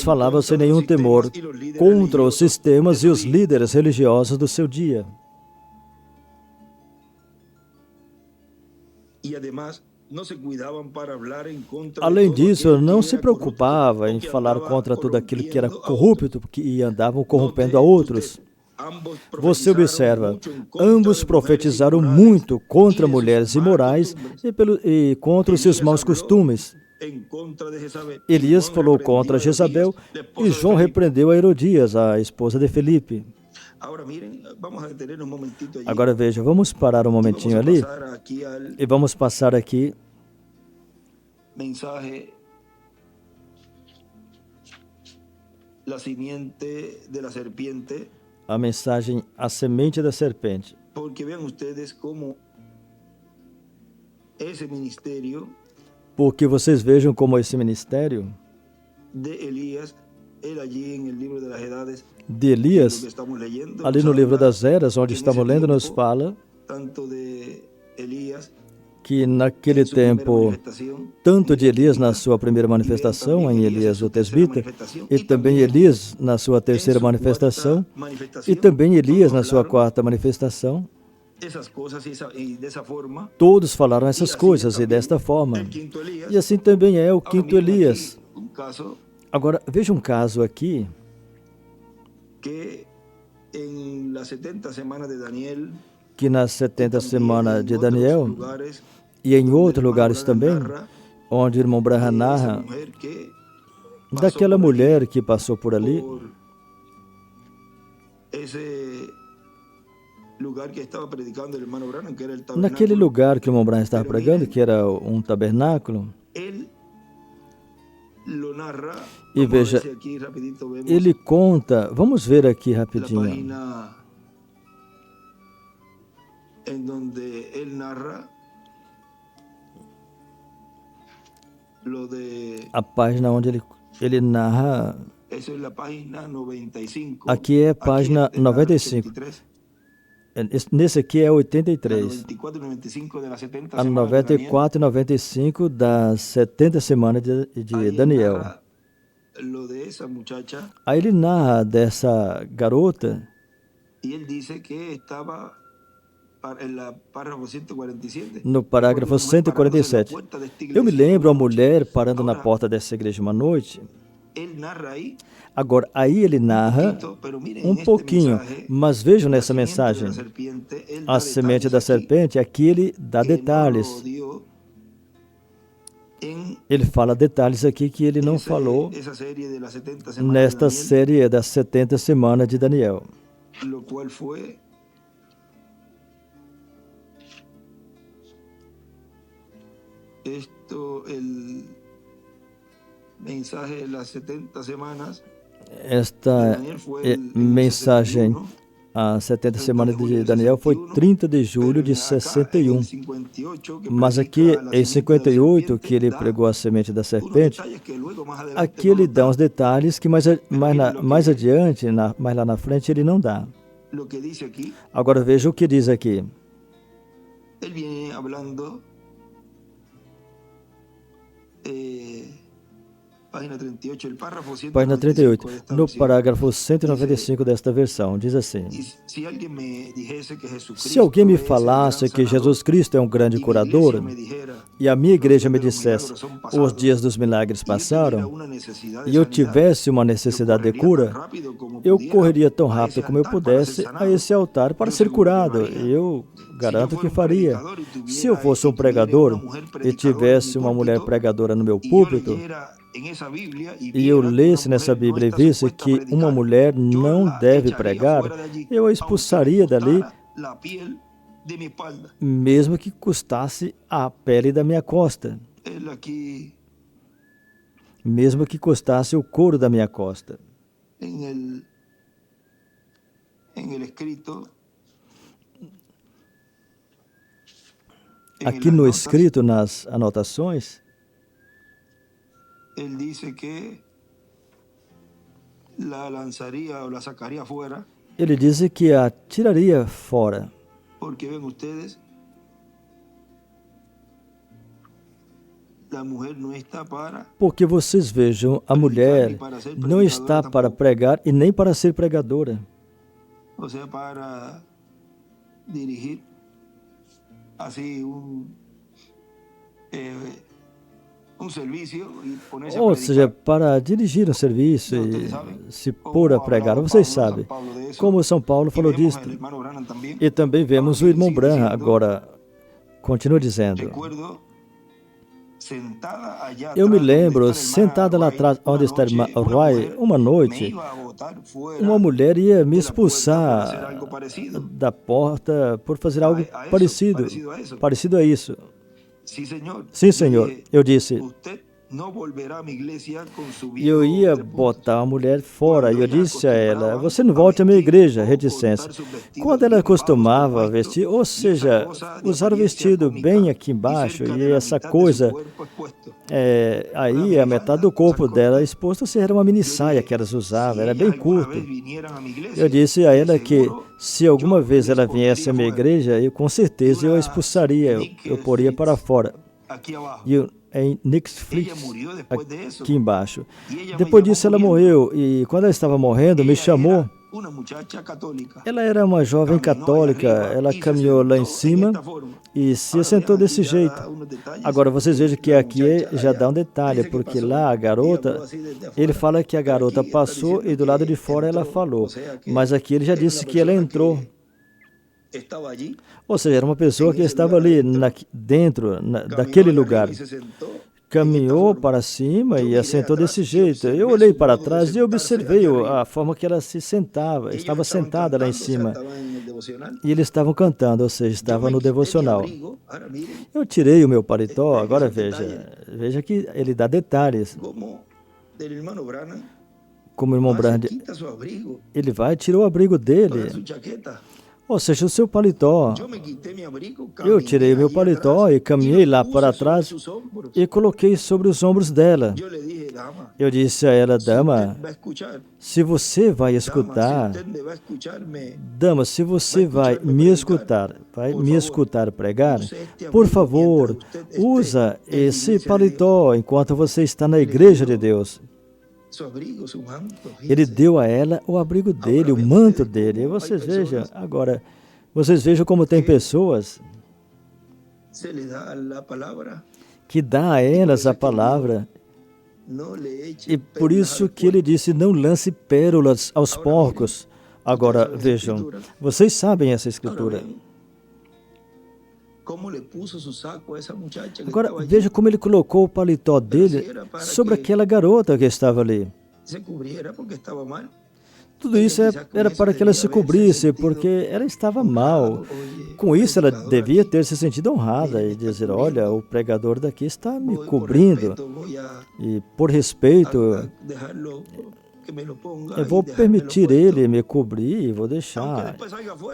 falavam sem nenhum temor contra os sistemas e os líderes religiosos do seu dia. Além disso, não se preocupava em falar contra tudo aquilo que era corrupto e andavam corrompendo a outros. Você observa, ambos profetizaram muito contra mulheres imorais e contra os seus maus costumes. Elias falou contra Jezabel e João repreendeu a Herodias, a esposa de Felipe. Agora veja, vamos parar um momentinho ali e vamos passar aqui mensagem la simiente de la serpiente. A mensagem, a semente da serpente. Porque vejam vocês como ese ministerio porque vocês vejam como esse ministério de Elías, él allí en el libro de las edades, de Elias, ali no livro das Eras, onde estamos lendo, nos fala tanto de Elías, que naquele tempo, tanto de Elias na sua primeira manifestação, em Elias o Tesbita, e também Elias na sua terceira manifestação, e também Elias na sua quarta manifestação, todos falaram essas coisas e desta forma. E assim também é o quinto Elias. Agora, veja um caso aqui, que nas 70 semanas de Daniel, e em outros lugares também, onde o irmão Branham narra daquela mulher que passou por ali, naquele lugar que o irmão Branham estava pregando, que era um tabernáculo. E veja, ele conta, vamos ver aqui rapidinho, a página onde ele narra, aqui é a página 95, nesse aqui é 83, a 94 e 95 das 70 semanas de Daniel. Aí ele narra dessa garota, no parágrafo 147. Eu me lembro a mulher parando na porta dessa igreja uma noite. Agora, aí ele narra um pouquinho, mas vejam nessa mensagem, a semente da serpente, aqui ele dá detalhes. Ele fala detalhes aqui que ele não falou nesta série das 70 semanas de Daniel. Esta mensagem, a 70 semanas de Daniel, foi 30 de julho de 61. Mas aqui, em 58, que ele pregou a semente da serpente, aqui ele dá uns detalhes que mais adiante, mais lá na frente, ele não dá. Agora veja o que diz aqui. Página 38, no parágrafo 195 desta versão, diz assim: se alguém me falasse que Jesus Cristo é um grande curador, e a minha igreja me dissesse, os dias dos milagres passaram, e eu tivesse uma necessidade de cura, eu correria tão rápido como eu pudesse a esse altar para ser curado. Eu garanto que faria. Se eu fosse um pregador e tivesse uma mulher pregadora no meu púlpito, e eu lesse nessa Bíblia e visse que uma mulher não deve pregar, eu a expulsaria dali, mesmo que custasse a pele da minha costa, mesmo que custasse o couro da minha costa. Aqui no escrito, nas anotações, él dice que la lanzaría o la sacaría fuera. Ele diz que a tiraria fora. Porque ven ustedes, la mujer no está para. Porque vocês vejam, a mulher não está para pregar e nem para ser pregadora. Ou seja, para dirigir assim ou seja, para dirigir um serviço e se pôr a pregar. Vocês sabem, como São Paulo falou disso. E também vemos o irmão Branham. Agora, continua dizendo. Eu me lembro, sentada lá atrás, onde está a irmã Roy, uma noite, uma mulher ia me expulsar da porta por fazer algo parecido a isso. Sim, senhor. Eu disse, E eu ia botar a mulher fora. E eu disse a ela, você não volte à minha igreja, reticência. Quando ela costumava vestir, ou seja, usar o vestido bem aqui embaixo, e essa coisa, aí a metade do corpo dela exposto, ou seja, era uma mini saia que elas usavam, era bem curto. Eu disse a ela que se alguma vez ela viesse à minha igreja, eu com certeza eu a expulsaria, eu poria para fora. E em Netflix, aqui embaixo. Depois disso ela morreu, e quando ela estava morrendo, me chamou. Ela era uma jovem católica, ela caminhou lá em cima e se assentou desse jeito. Agora vocês vejam que aqui já dá um detalhe, porque lá a garota, ele fala que a garota passou e do lado de fora ela falou, mas aqui ele já disse que ela entrou. Ou seja, era uma pessoa que estava ali dentro daquele lugar. Caminhou para cima e assentou desse jeito. Eu olhei para trás e observei a forma que ela se sentava. Estava sentada lá em cima. E eles estavam cantando, ou seja, estava no devocional. Eu tirei o meu paletó, agora veja que ele dá detalhes. Como o irmão Branham, ele vai e tirou o abrigo dele. Ou seja, o seu paletó. Eu tirei meu paletó e caminhei lá para trás e coloquei sobre os ombros dela. Eu disse a ela, dama, se você vai escutar, dama, se você vai me escutar pregar, por favor, usa esse paletó enquanto você está na igreja de Deus. Ele deu a ela o abrigo dele, o manto dele. E vocês vejam como tem pessoas que dá a elas a palavra. E por isso que ele disse, não lance pérolas aos porcos. Agora, vejam, vocês sabem essa escritura. Agora, veja como ele colocou o paletó dele sobre aquela garota que estava ali. Tudo isso era para que ela se cobrisse, porque ela estava mal. Com isso, ela devia ter se sentido honrada e dizer, olha, o pregador daqui está me cobrindo. E por respeito, eu vou permitir ele me cobrir e vou deixar.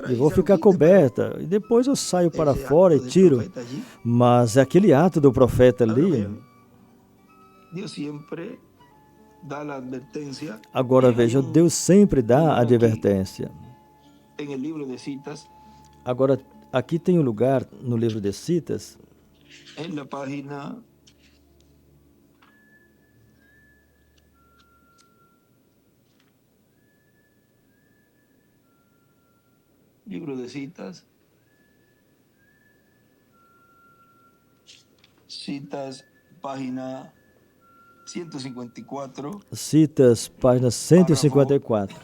E vou ficar coberta. E depois eu saio para fora e tiro. Mas aquele ato do profeta ali... Agora veja, Deus sempre dá a advertência. Agora, aqui tem um lugar no livro de Citas. Libro de Citas. Citas, página 154. Citas, página 154.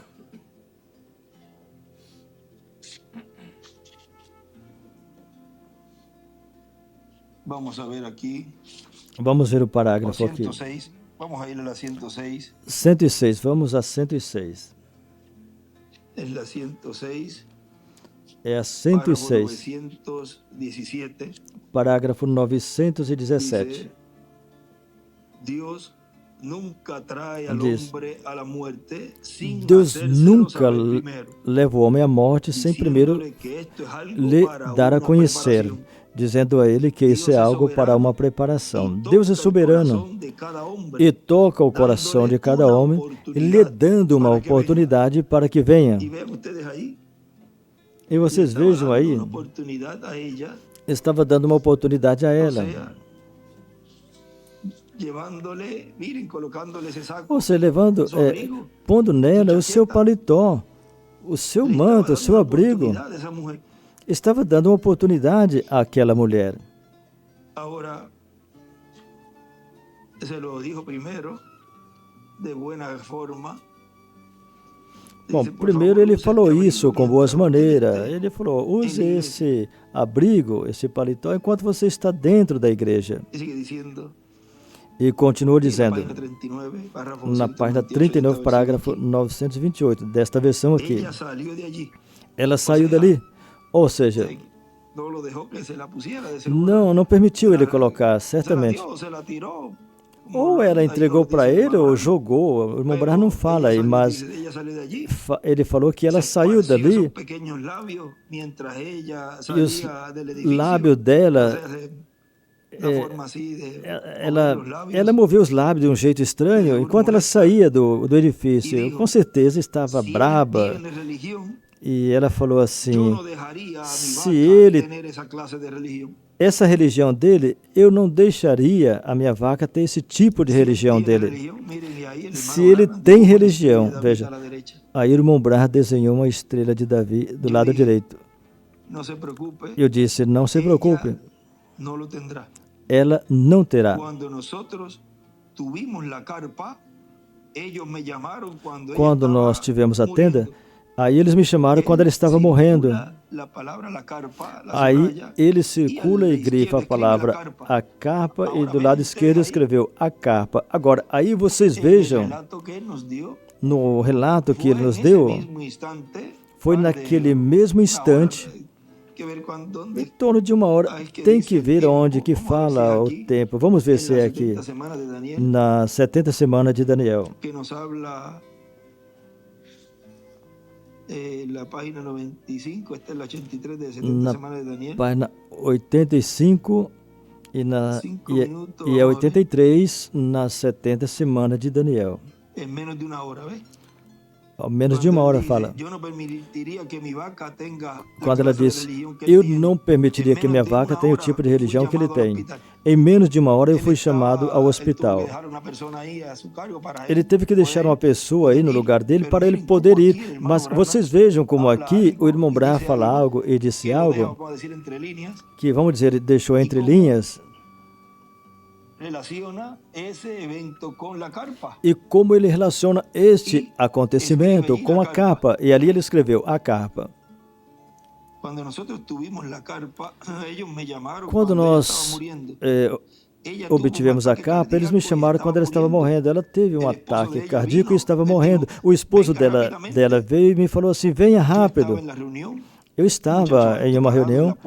Vamos a ver aqui. Vamos ver o parágrafo aqui. 106. Vamos a ir a la 106. 106, vamos a 106. É a 106. É a 106. Parágrafo 917. Deus nunca leva o homem à morte sem primeiro lhe dar a conhecer, dizendo a ele que isso é algo para uma preparação. Deus é soberano e toca o coração de cada homem, lhe dando uma oportunidade para que venha. E vocês vejam aí, estava dando uma oportunidade a ela. Ou seja, pondo nela o seu paletó, o seu manto, o seu abrigo. Estava dando uma oportunidade àquela mulher. Agora, se lo dijo primeiro, de buena forma. Bom, primeiro ele falou isso com boas maneiras. Ele falou, use esse abrigo, esse paletó, enquanto você está dentro da igreja. E continuou dizendo, na página 39, parágrafo 928, desta versão aqui. Ela saiu dali. Ou seja, não permitiu ele colocar, certamente. ou ela entregou para ele ou jogou. O irmão Branham não fala aí, mas ele falou que ela saiu dali e os lábios dela, ela moveu os lábios de um jeito estranho enquanto ela saía do edifício. Com certeza estava braba. E ela falou assim, se ele, essa religião dele, eu não deixaria a minha vaca ter esse tipo de religião dele. Se ele tem religião, veja, aí o irmão Branham desenhou uma estrela de Davi do lado direito. Eu disse, não se preocupe, ela não terá. Quando nós tivemos a tenda, aí eles me chamaram quando ela estava morrendo. Aí ele circula e grifa a palavra a carpa e do lado esquerdo escreveu a carpa. Agora, aí vocês vejam, no relato que ele nos deu, foi naquele mesmo instante, em torno de 1 hora, tem que ver onde que fala o tempo. Vamos ver se é aqui, na 70 semana de Daniel. Na página 95, esta é a 83 de 70 semanas de Daniel. Página 85 e é 83 nas 70 semanas de Daniel. Em menos de 1 hora, vê? Menos de 1 hora fala. Quando ela diz, eu não permitiria que minha vaca tenha o tipo de religião que ele tem. Em menos de 1 hora eu fui chamado ao hospital. Ele teve que deixar uma pessoa aí no lugar dele para ele poder ir. Mas vocês vejam como aqui o irmão Branham fala algo e disse algo que, vamos dizer, ele deixou entre linhas. E como ele relaciona este acontecimento com a carpa. E ali ele escreveu a carpa. Quando nós obtivemos a carpa, eles me chamaram quando ela estava morrendo. Ela teve um ataque cardíaco e estava morrendo. O esposo dela veio e me falou assim, venha rápido. Eu estava em uma reunião,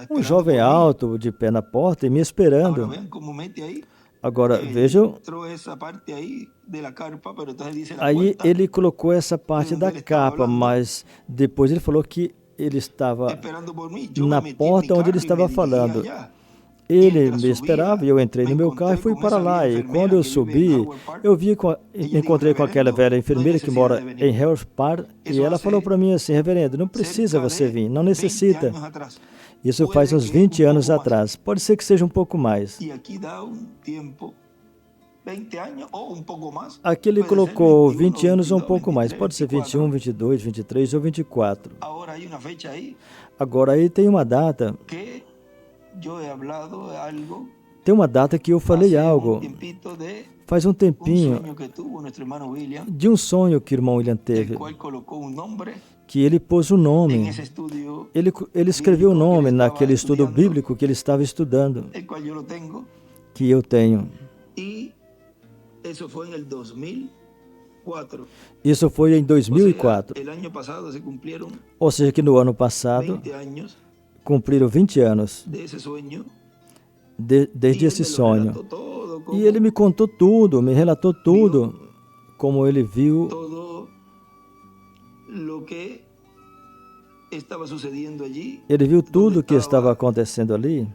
um jovem alto, de pé na porta, e me esperando. Agora, vejam, aí ele colocou essa parte da capa, mas depois ele falou que ele estava na porta onde ele estava falando. Ele me esperava e eu entrei no meu carro e fui para lá. E quando eu subi, eu encontrei com aquela velha enfermeira que mora em Howard Park e ela falou para mim assim, reverendo, não precisa você vir, não necessita. Isso faz uns 20 anos atrás. Pode ser que seja um pouco mais. Aqui ele colocou 20 anos ou um pouco mais. Pode ser 21, 22, 23 ou 24. Agora aí tem uma data. Tem uma data que eu falei algo. Faz um tempinho de um sonho que o irmão William teve. Que ele pôs um nome. Ele escreveu o nome naquele estudo bíblico que ele estava estudando. Que eu tenho. Isso foi em 2004. Ou seja, que no ano passado cumpriram 20 anos desde esse sonho. E ele me contou tudo, me relatou tudo, como ele viu ele viu tudo o que estava acontecendo ali,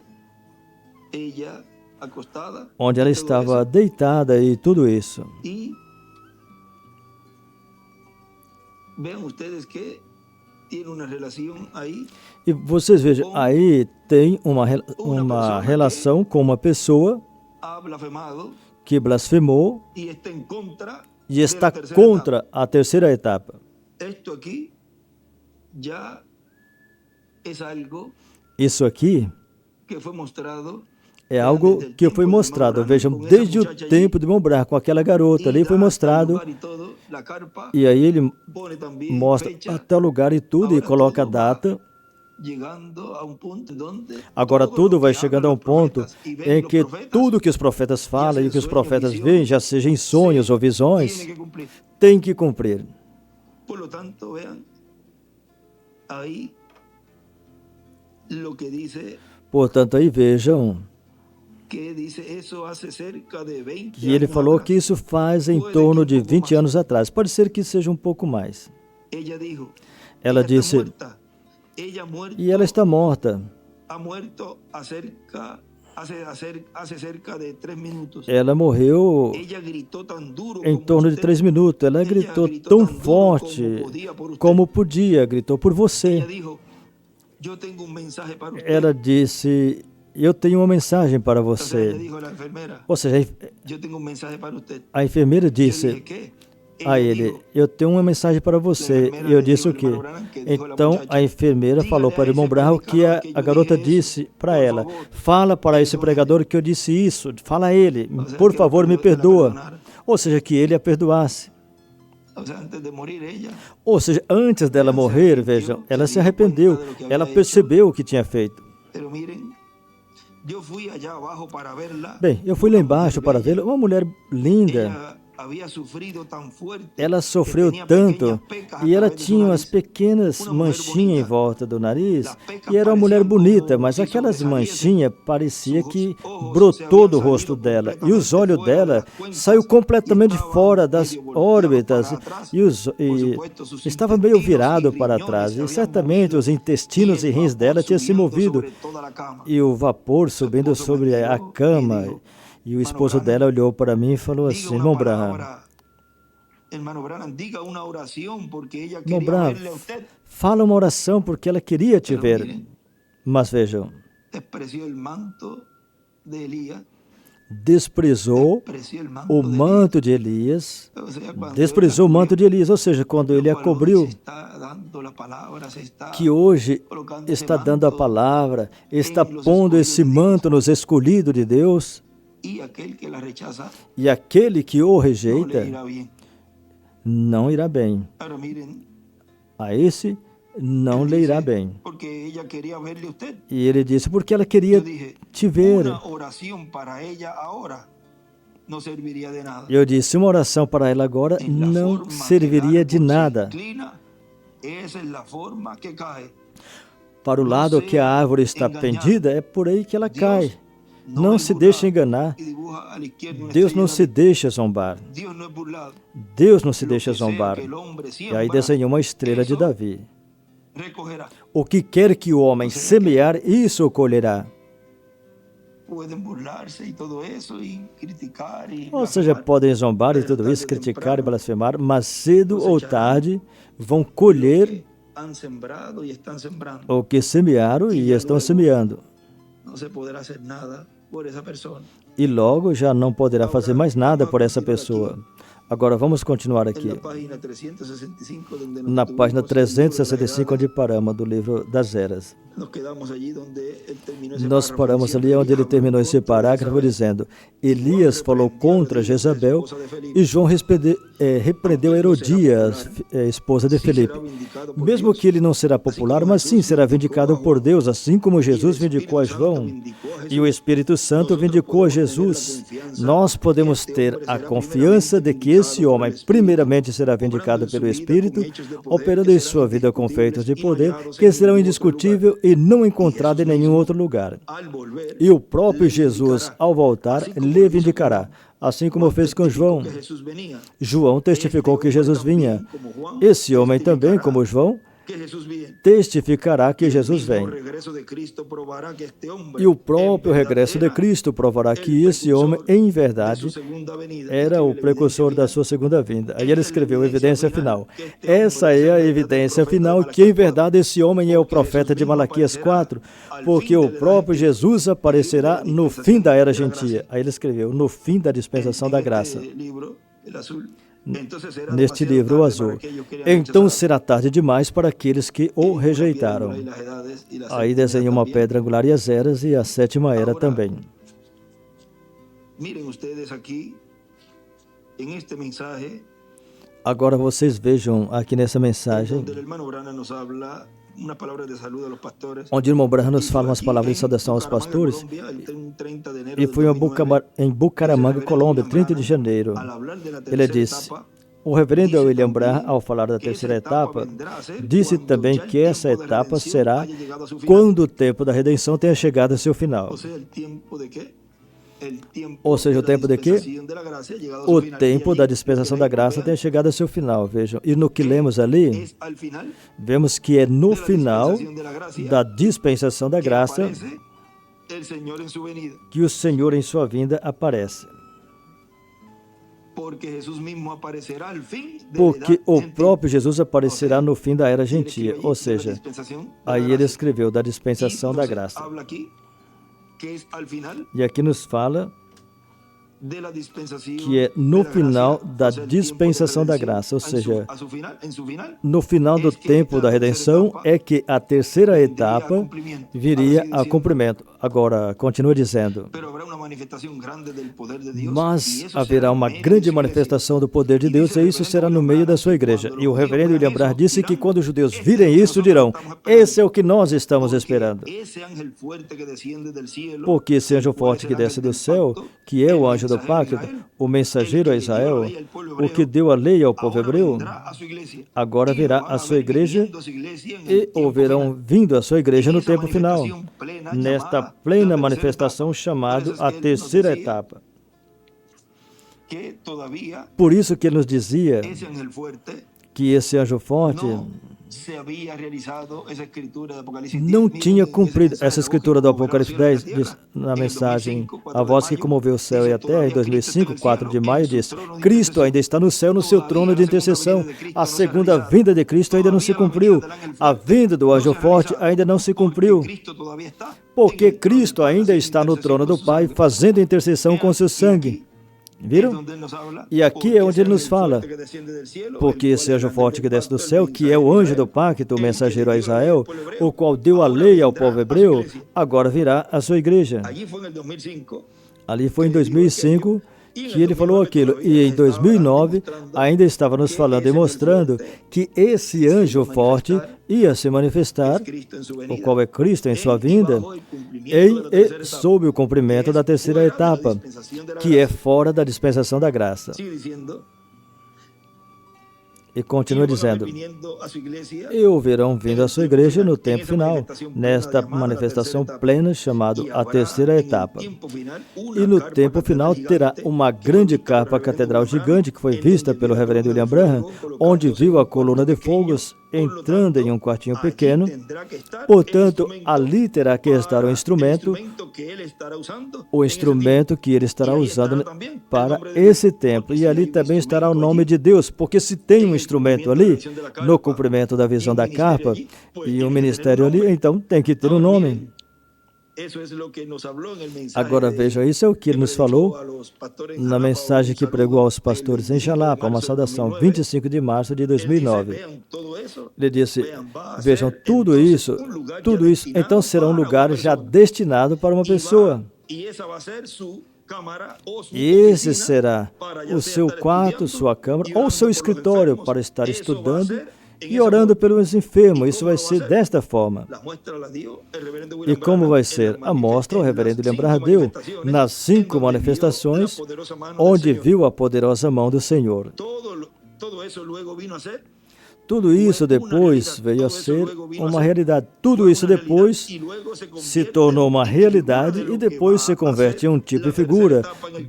onde ela estava deitada e tudo isso. E vocês vejam, aí tem uma relação com uma pessoa que blasfemou e está contra a terceira etapa. Isso aqui é algo que foi mostrado. Vejam, desde o tempo de irmão Branham, com aquela garota ali, foi mostrado. E aí ele mostra até o lugar e tudo, e coloca a data. Agora tudo vai chegando a um ponto em que tudo que os profetas falam e que os profetas veem, já seja em sonhos ou visões, tem que cumprir. Portanto, aí vejam E ele falou que isso faz em torno de 20 anos atrás. Pode ser que seja um pouco mais. Ela disse, e ela está morta. Ela morreu em torno de 3 minutos. Ela gritou tão forte como podia, gritou por você. Ela disse, eu tenho uma mensagem para você. Ou seja, a enfermeira disse a ele, eu tenho uma mensagem para você. E eu disse o quê? Então a enfermeira falou para o irmão Branham o que a garota disse para ela. Fala para esse pregador que eu disse isso. Fala a ele, por favor, me perdoa. Ou seja, que ele a perdoasse. Ou seja, antes dela morrer, vejam, ela se arrependeu. Ela percebeu o que tinha feito. Bem, eu fui lá embaixo para vê-la, uma mulher linda. Ela sofreu tanto e ela tinha umas pequenas manchinhas em volta do nariz e era uma mulher bonita, mas aquelas manchinhas parecia que brotou do rosto dela e os olhos dela saiu completamente fora das órbitas e estava meio virado para trás e certamente os intestinos e rins dela tinham se movido e o vapor subindo sobre a cama. E o esposo dela olhou para mim e falou assim, irmão Branham, fala uma oração porque ela queria te ver. Mas vejam, desprezou o manto de Elias, ou seja, quando ele a cobriu, que hoje está dando a palavra, está pondo esse manto nos escolhidos de Deus, e aquele que o rejeita não irá bem. A esse não lhe irá bem. E ele disse, porque ela queria te ver. Eu disse, uma oração para ela agora não serviria de nada. Para o lado que a árvore está pendida, é por aí que ela cai. Não se deixe enganar. Deus não se deixa zombar. Deus não se deixa zombar. E aí desenhou uma estrela de Davi. O que quer que o homem semear, isso colherá. Ou seja, podem zombar e tudo isso, criticar e blasfemar, mas cedo ou tarde vão colher o que semearam e estão semeando. E logo já não poderá fazer mais nada por essa pessoa. Agora vamos continuar aqui. Na página 365, onde paramos, do livro das Eras. Nós paramos ali onde ele terminou esse parágrafo dizendo: Elias falou contra Jezabel e João repreendeu Herodias, esposa de Filipe. Mesmo que ele não será popular, mas sim será vindicado por Deus, assim como Jesus vindicou a João e o Espírito Santo vindicou a Jesus. Nós podemos ter a confiança de que esse homem primeiramente será vindicado pelo Espírito, operando em sua vida com feitos de poder, que serão indiscutíveis e não encontrados em nenhum outro lugar. E o próprio Jesus, ao voltar, lhe vindicará, assim como fez com João. João testificou que Jesus vinha. Esse homem também, como João, testificará que Jesus vem. E o próprio regresso de Cristo provará que esse homem, em verdade, era o precursor da sua segunda vinda. Aí ele escreveu evidência final. Essa é a evidência final que, em verdade, esse homem é o profeta de Malaquias 4, porque o próprio Jesus aparecerá no fim da era gentia. Aí ele escreveu, no fim da dispensação da graça. Neste livro azul. Então será tarde demais para aqueles que o rejeitaram. Aí desenha uma pedra angular e as eras e a sétima era também. Agora vocês vejam aqui nessa mensagem onde o irmão Branham nos fala umas palavras de saudação aos pastores, e foi em Bucaramanga, Colômbia, 30 de janeiro. Ele disse, o reverendo William Branham, ao falar da terceira etapa, disse também que essa etapa será quando o tempo da redenção tenha chegado a seu final. Ou seja, o tempo de quê? O tempo da dispensação da graça tem chegado ao seu final, vejam. E no que lemos ali, vemos que é no final da dispensação da graça que o Senhor em sua vinda aparece. Porque o próprio Jesus aparecerá no fim da era gentia, ou seja, aí ele escreveu da dispensação da graça. E aqui nos fala que é no final da dispensação da graça, ou seja, no final do tempo da redenção é que a terceira etapa viria a cumprimento. Agora, continua dizendo, mas haverá uma grande manifestação do poder de Deus e isso será no meio da sua igreja. E o reverendo William Branham disse que quando os judeus virem isso, dirão, esse é o que nós estamos esperando. Porque esse anjo forte que desce do céu, que é o anjo do pacto, o mensageiro a Israel, o que deu a lei ao povo hebreu, agora virá a sua igreja e o verão vindo a sua igreja no tempo final, nesta plena manifestação chamada a terceira etapa. Por isso que ele nos dizia que esse anjo forte não tinha cumprido essa escritura do Apocalipse 10, diz na mensagem, a voz que comoveu o céu e a terra, em 2005, 4 de maio, diz, Cristo ainda está no céu, no seu trono de intercessão. A segunda vinda de Cristo ainda não se cumpriu. A vinda do anjo forte ainda não se cumpriu. Porque Cristo ainda está no trono do Pai, fazendo intercessão com seu sangue. Viram? E aqui é onde ele nos fala, porque esse anjo forte que desce do céu, que é o anjo do pacto, o mensageiro a Israel, o qual deu a lei ao povo hebreu, agora virá a sua igreja. Ali foi em 2005 que ele falou aquilo, e em 2009 ainda estava nos falando e mostrando que esse anjo forte ia se manifestar, o qual é Cristo em sua vinda, em e sob o cumprimento da terceira etapa, que é fora da dispensação da graça. E continua dizendo, e o verão vindo à sua igreja no tempo final, nesta manifestação plena chamada a terceira etapa. E no tempo final terá uma grande capa catedral gigante que foi vista pelo reverendo William Branham, onde viu a coluna de fogos entrando em um quartinho pequeno. Portanto, ali terá que estar o instrumento que ele estará usando para esse templo. E ali também estará o nome de Deus, porque se tem um instrumento ali, no cumprimento da visão da capa, e um ministério ali, então tem que ter um nome. Agora vejam, isso é o que ele nos falou na mensagem que pregou aos pastores em Jalapa, uma saudação, 25 de março de 2009. Ele disse, vejam, tudo isso, então será um lugar já destinado para uma pessoa. E esse será o seu quarto, sua câmara ou seu escritório para estar estudando e orando pelos enfermos. Isso vai ser desta forma. E como vai ser? A mostra o reverendo William Branham deu nas 5 manifestações onde viu a poderosa mão do Senhor. Tudo isso depois veio a ser uma realidade. Tudo isso depois se tornou uma realidade e depois se converte em um tipo e figura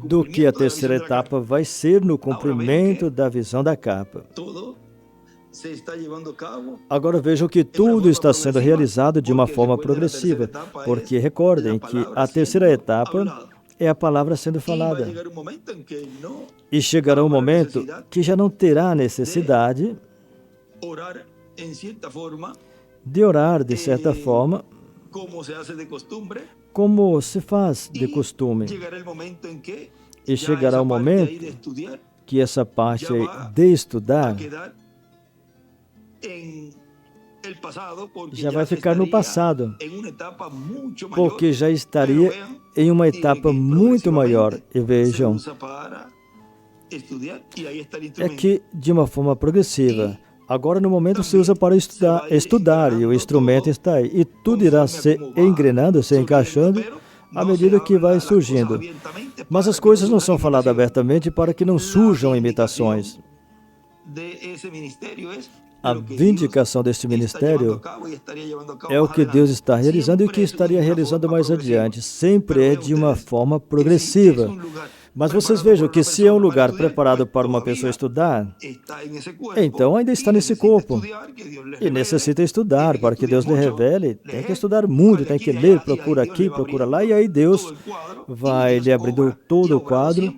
do que a terceira etapa vai ser no cumprimento da visão da capa. Agora vejam que tudo está sendo realizado de uma forma progressiva, porque recordem que a terceira etapa é a palavra sendo falada. E chegará um momento que já não terá necessidade de orar de certa forma, como se faz de costume. E chegará o momento que essa parte de estudar já vai ficar no passado, porque já estaria em uma etapa muito maior. E vejam, é que de uma forma progressiva, agora no momento se usa para estudar e o instrumento está aí, e tudo irá se engrenando, se encaixando à medida que vai surgindo. Mas as coisas não são faladas abertamente para que não surjam imitações. A vindicação deste ministério é o que Deus está realizando e o que estaria realizando mais adiante. Sempre é de uma forma progressiva. Mas vocês vejam que se é um lugar preparado para uma pessoa estudar, então ainda está nesse corpo. E necessita estudar para que Deus lhe revele. Tem que estudar muito, tem que ler, procura aqui, procura lá. E aí Deus vai lhe abrindo todo o quadro.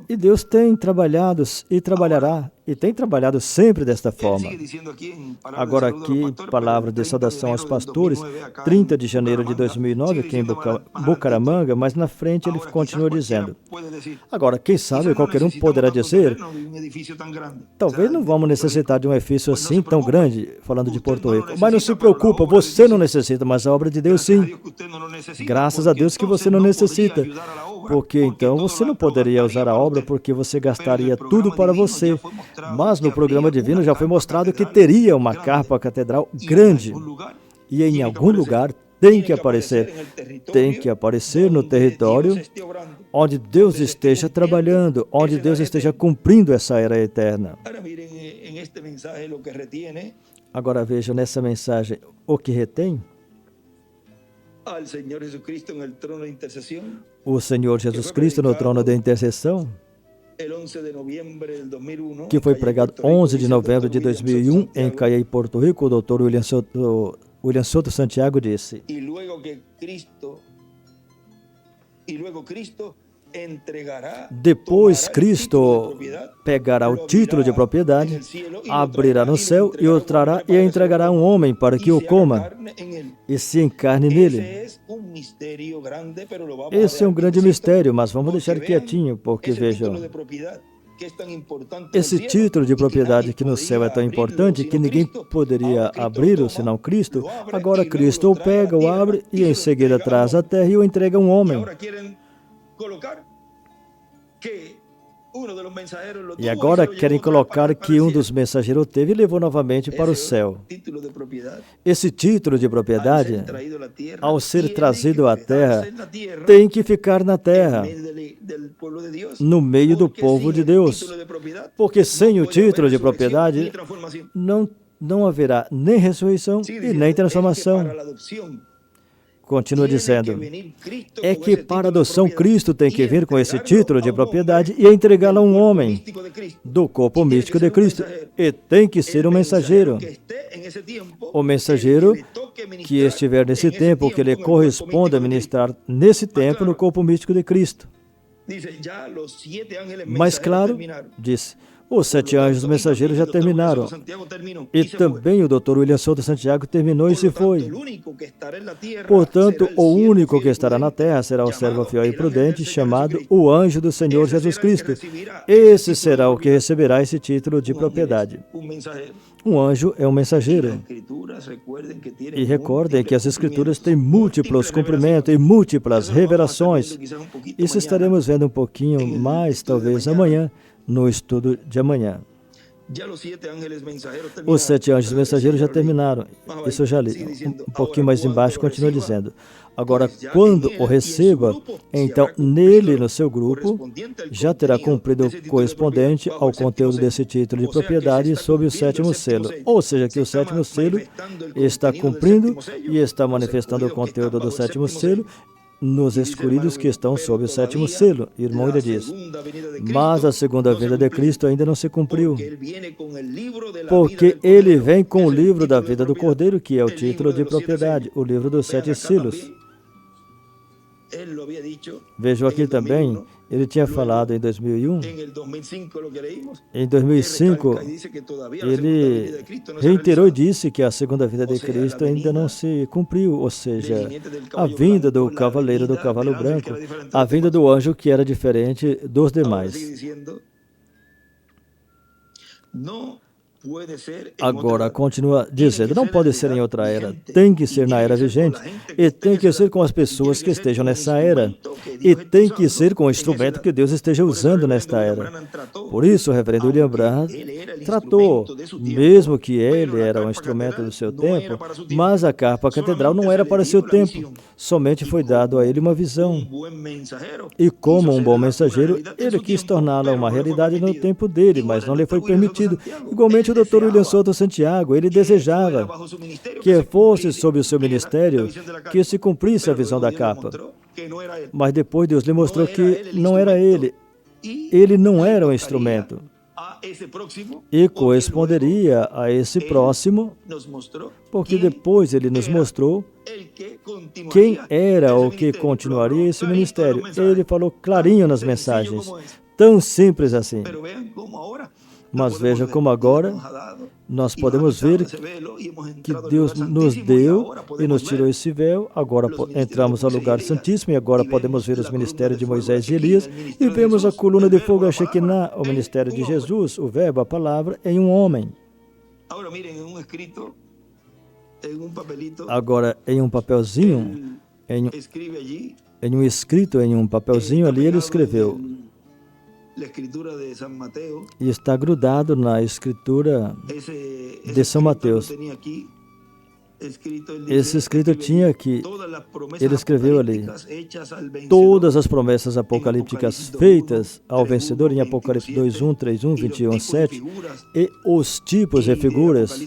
E Deus tem trabalhado e trabalhará. E tem trabalhado sempre desta forma. Agora aqui, palavra de saudação aos pastores, 30 de janeiro de 2009, aqui em Bucaramanga, mas na frente ele continua dizendo. Agora, quem sabe, qualquer um poderá dizer, talvez não vamos necessitar de um edifício assim tão grande, falando de Porto Rico. Mas não se preocupa, você não necessita, mas a obra de Deus sim. Graças a Deus que você não necessita. Porque então você não poderia usar a obra porque você gastaria tudo para você. Mas no programa divino já foi mostrado que teria uma carpa catedral grande. E em algum lugar tem que aparecer. Tem que aparecer no território onde Deus esteja trabalhando, onde Deus esteja cumprindo essa era eterna. Agora veja nessa mensagem o que retém. O Senhor Jesus Cristo no trono de intercessão, que foi pregado 11 de novembro de 2001 em Caiei, Porto Rico, o Dr. William Soto Santiago disse, depois Cristo pegará o título de propriedade, abrirá no céu e o trará e entregará a um homem para que o coma e se encarne nele. Esse é um grande mistério, mas vamos deixar quietinho, porque vejam, esse título de propriedade que no céu é tão importante que ninguém poderia abri-lo senão Cristo, agora Cristo o pega, o abre e em seguida traz a terra e o entrega a um homem. E agora querem colocar que um dos mensageiros teve e levou novamente para o céu. Esse título de propriedade, ao ser trazido à terra, tem que ficar na terra, no meio do povo de Deus. Porque sem o título de propriedade, não haverá nem ressurreição e nem transformação. Continua dizendo, é que para a adoção Cristo tem que vir com esse título de propriedade e entregá-lo a um homem do corpo místico de Cristo. E tem que ser um mensageiro. O mensageiro que estiver nesse tempo, que lhe corresponda a ministrar nesse tempo no corpo místico de Cristo. Mas claro, disse, os 7 anjos mensageiros já terminaram. E também o Dr. William Soto Santiago terminou e se foi. Portanto, o único que estará na terra será o servo fiel e prudente, chamado o anjo do Senhor Jesus Cristo. Esse será o que receberá esse título de propriedade. Um anjo é um mensageiro. E recordem que as Escrituras têm múltiplos cumprimentos e múltiplas revelações. Isso estaremos vendo um pouquinho mais, talvez amanhã, no estudo de amanhã. Os 7 anjos mensageiros já terminaram. Isso eu já li. Um pouquinho mais embaixo continua dizendo. Agora, quando o receba, então nele, no seu grupo, já terá cumprido o correspondente ao conteúdo desse título de propriedade sob o 7º selo. Ou seja, que o 7º selo está cumprindo e está manifestando o conteúdo do 7º selo nos escolhidos que estão sob o 7º selo. Irmão, ele diz, mas a segunda vinda de Cristo ainda não se cumpriu, porque ele vem com o livro da vida do Cordeiro, que é o título de propriedade, o livro dos 7 selos. Vejam aqui também, ele tinha falado em 2001, em 2005, ele reiterou e disse que a segunda vinda de Cristo ainda não se cumpriu, ou seja, a vinda do cavaleiro do cavalo branco, a vinda do anjo que era diferente dos demais. Agora, continua dizendo, não pode ser em outra era, tem que ser na era vigente, e tem que ser com as pessoas que estejam nessa era, e tem que ser com o instrumento que Deus esteja usando nesta era. Por isso, o reverendo William Branham tratou, mesmo que ele era um instrumento do seu tempo, mas a carpa catedral não era para o seu tempo, somente foi dado a ele uma visão. E como um bom mensageiro, ele quis torná-la uma realidade no tempo dele, mas não lhe foi permitido. Igualmente, o Dr. William Souto Santiago, ele desejava que fosse sob o seu ministério que se cumprisse a visão da capa. Mas depois Deus lhe mostrou que não era ele. Ele não era um instrumento. E corresponderia a esse próximo, porque depois ele nos mostrou quem era o que continuaria esse ministério. Ele falou clarinho nas mensagens, tão simples assim. Mas veja como agora nós podemos ver que Deus nos deu e nos tirou esse véu. Agora entramos ao lugar santíssimo e agora podemos ver os ministérios de Moisés e Elias e vemos a coluna de fogo, a Shekinah, o ministério de Jesus, o verbo, a palavra, em um homem. Agora, em um papelzinho, em um escrito, em um papelzinho ali, ele escreveu. E está grudado na escritura de São Mateus. Esse escrito tinha aqui, ele escreveu ali, todas as promessas apocalípticas feitas ao vencedor em Apocalipse 2, 1, 3, 1, 21, 7, e os tipos e figuras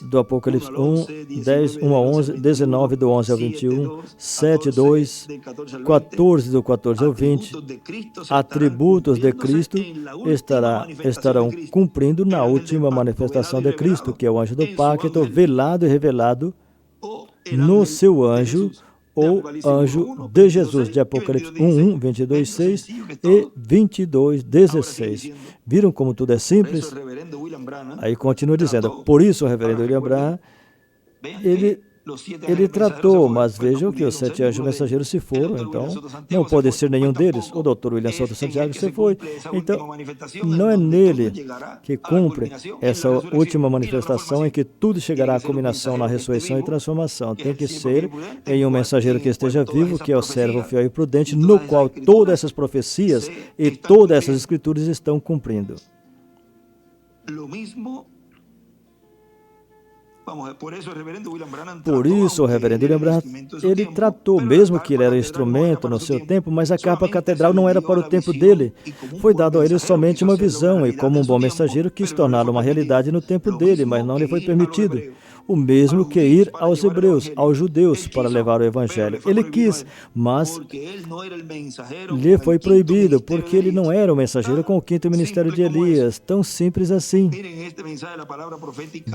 do Apocalipse 1, 10, 1 a 11, 19 do 11 ao 21, 7, 2, 14 do 14 ao 20, atributos de Cristo estarão cumprindo na última manifestação de Cristo, que é o anjo do pacto, velado e revelado no seu anjo, ou anjo de Jesus, de Apocalipse 1, 22, 6 e 22, 16. Viram como tudo é simples? Aí continua dizendo, por isso o reverendo William Branham, ele tratou, mas vejam que os 7 anjos mensageiros se foram, então não pode ser nenhum deles. O Dr. William Souto Santiago se foi, então não é nele que cumpre essa última manifestação em que tudo chegará à culminação na ressurreição e transformação. Tem que ser em um mensageiro que esteja vivo, que é o servo fiel e prudente, no qual todas essas profecias e todas essas escrituras estão cumprindo. Por isso, o reverendo William Branham, ele tratou, mesmo que ele era instrumento no seu tempo, mas a capa catedral não era para o tempo dele. Foi dado a ele somente uma visão, e como um bom mensageiro quis torná-la uma realidade no tempo dele, mas não lhe foi permitido. O mesmo que ir aos hebreus, aos judeus, para levar o evangelho. Ele quis, mas lhe foi proibido, porque ele não era o mensageiro com o 5º ministério de Elias. Tão simples assim.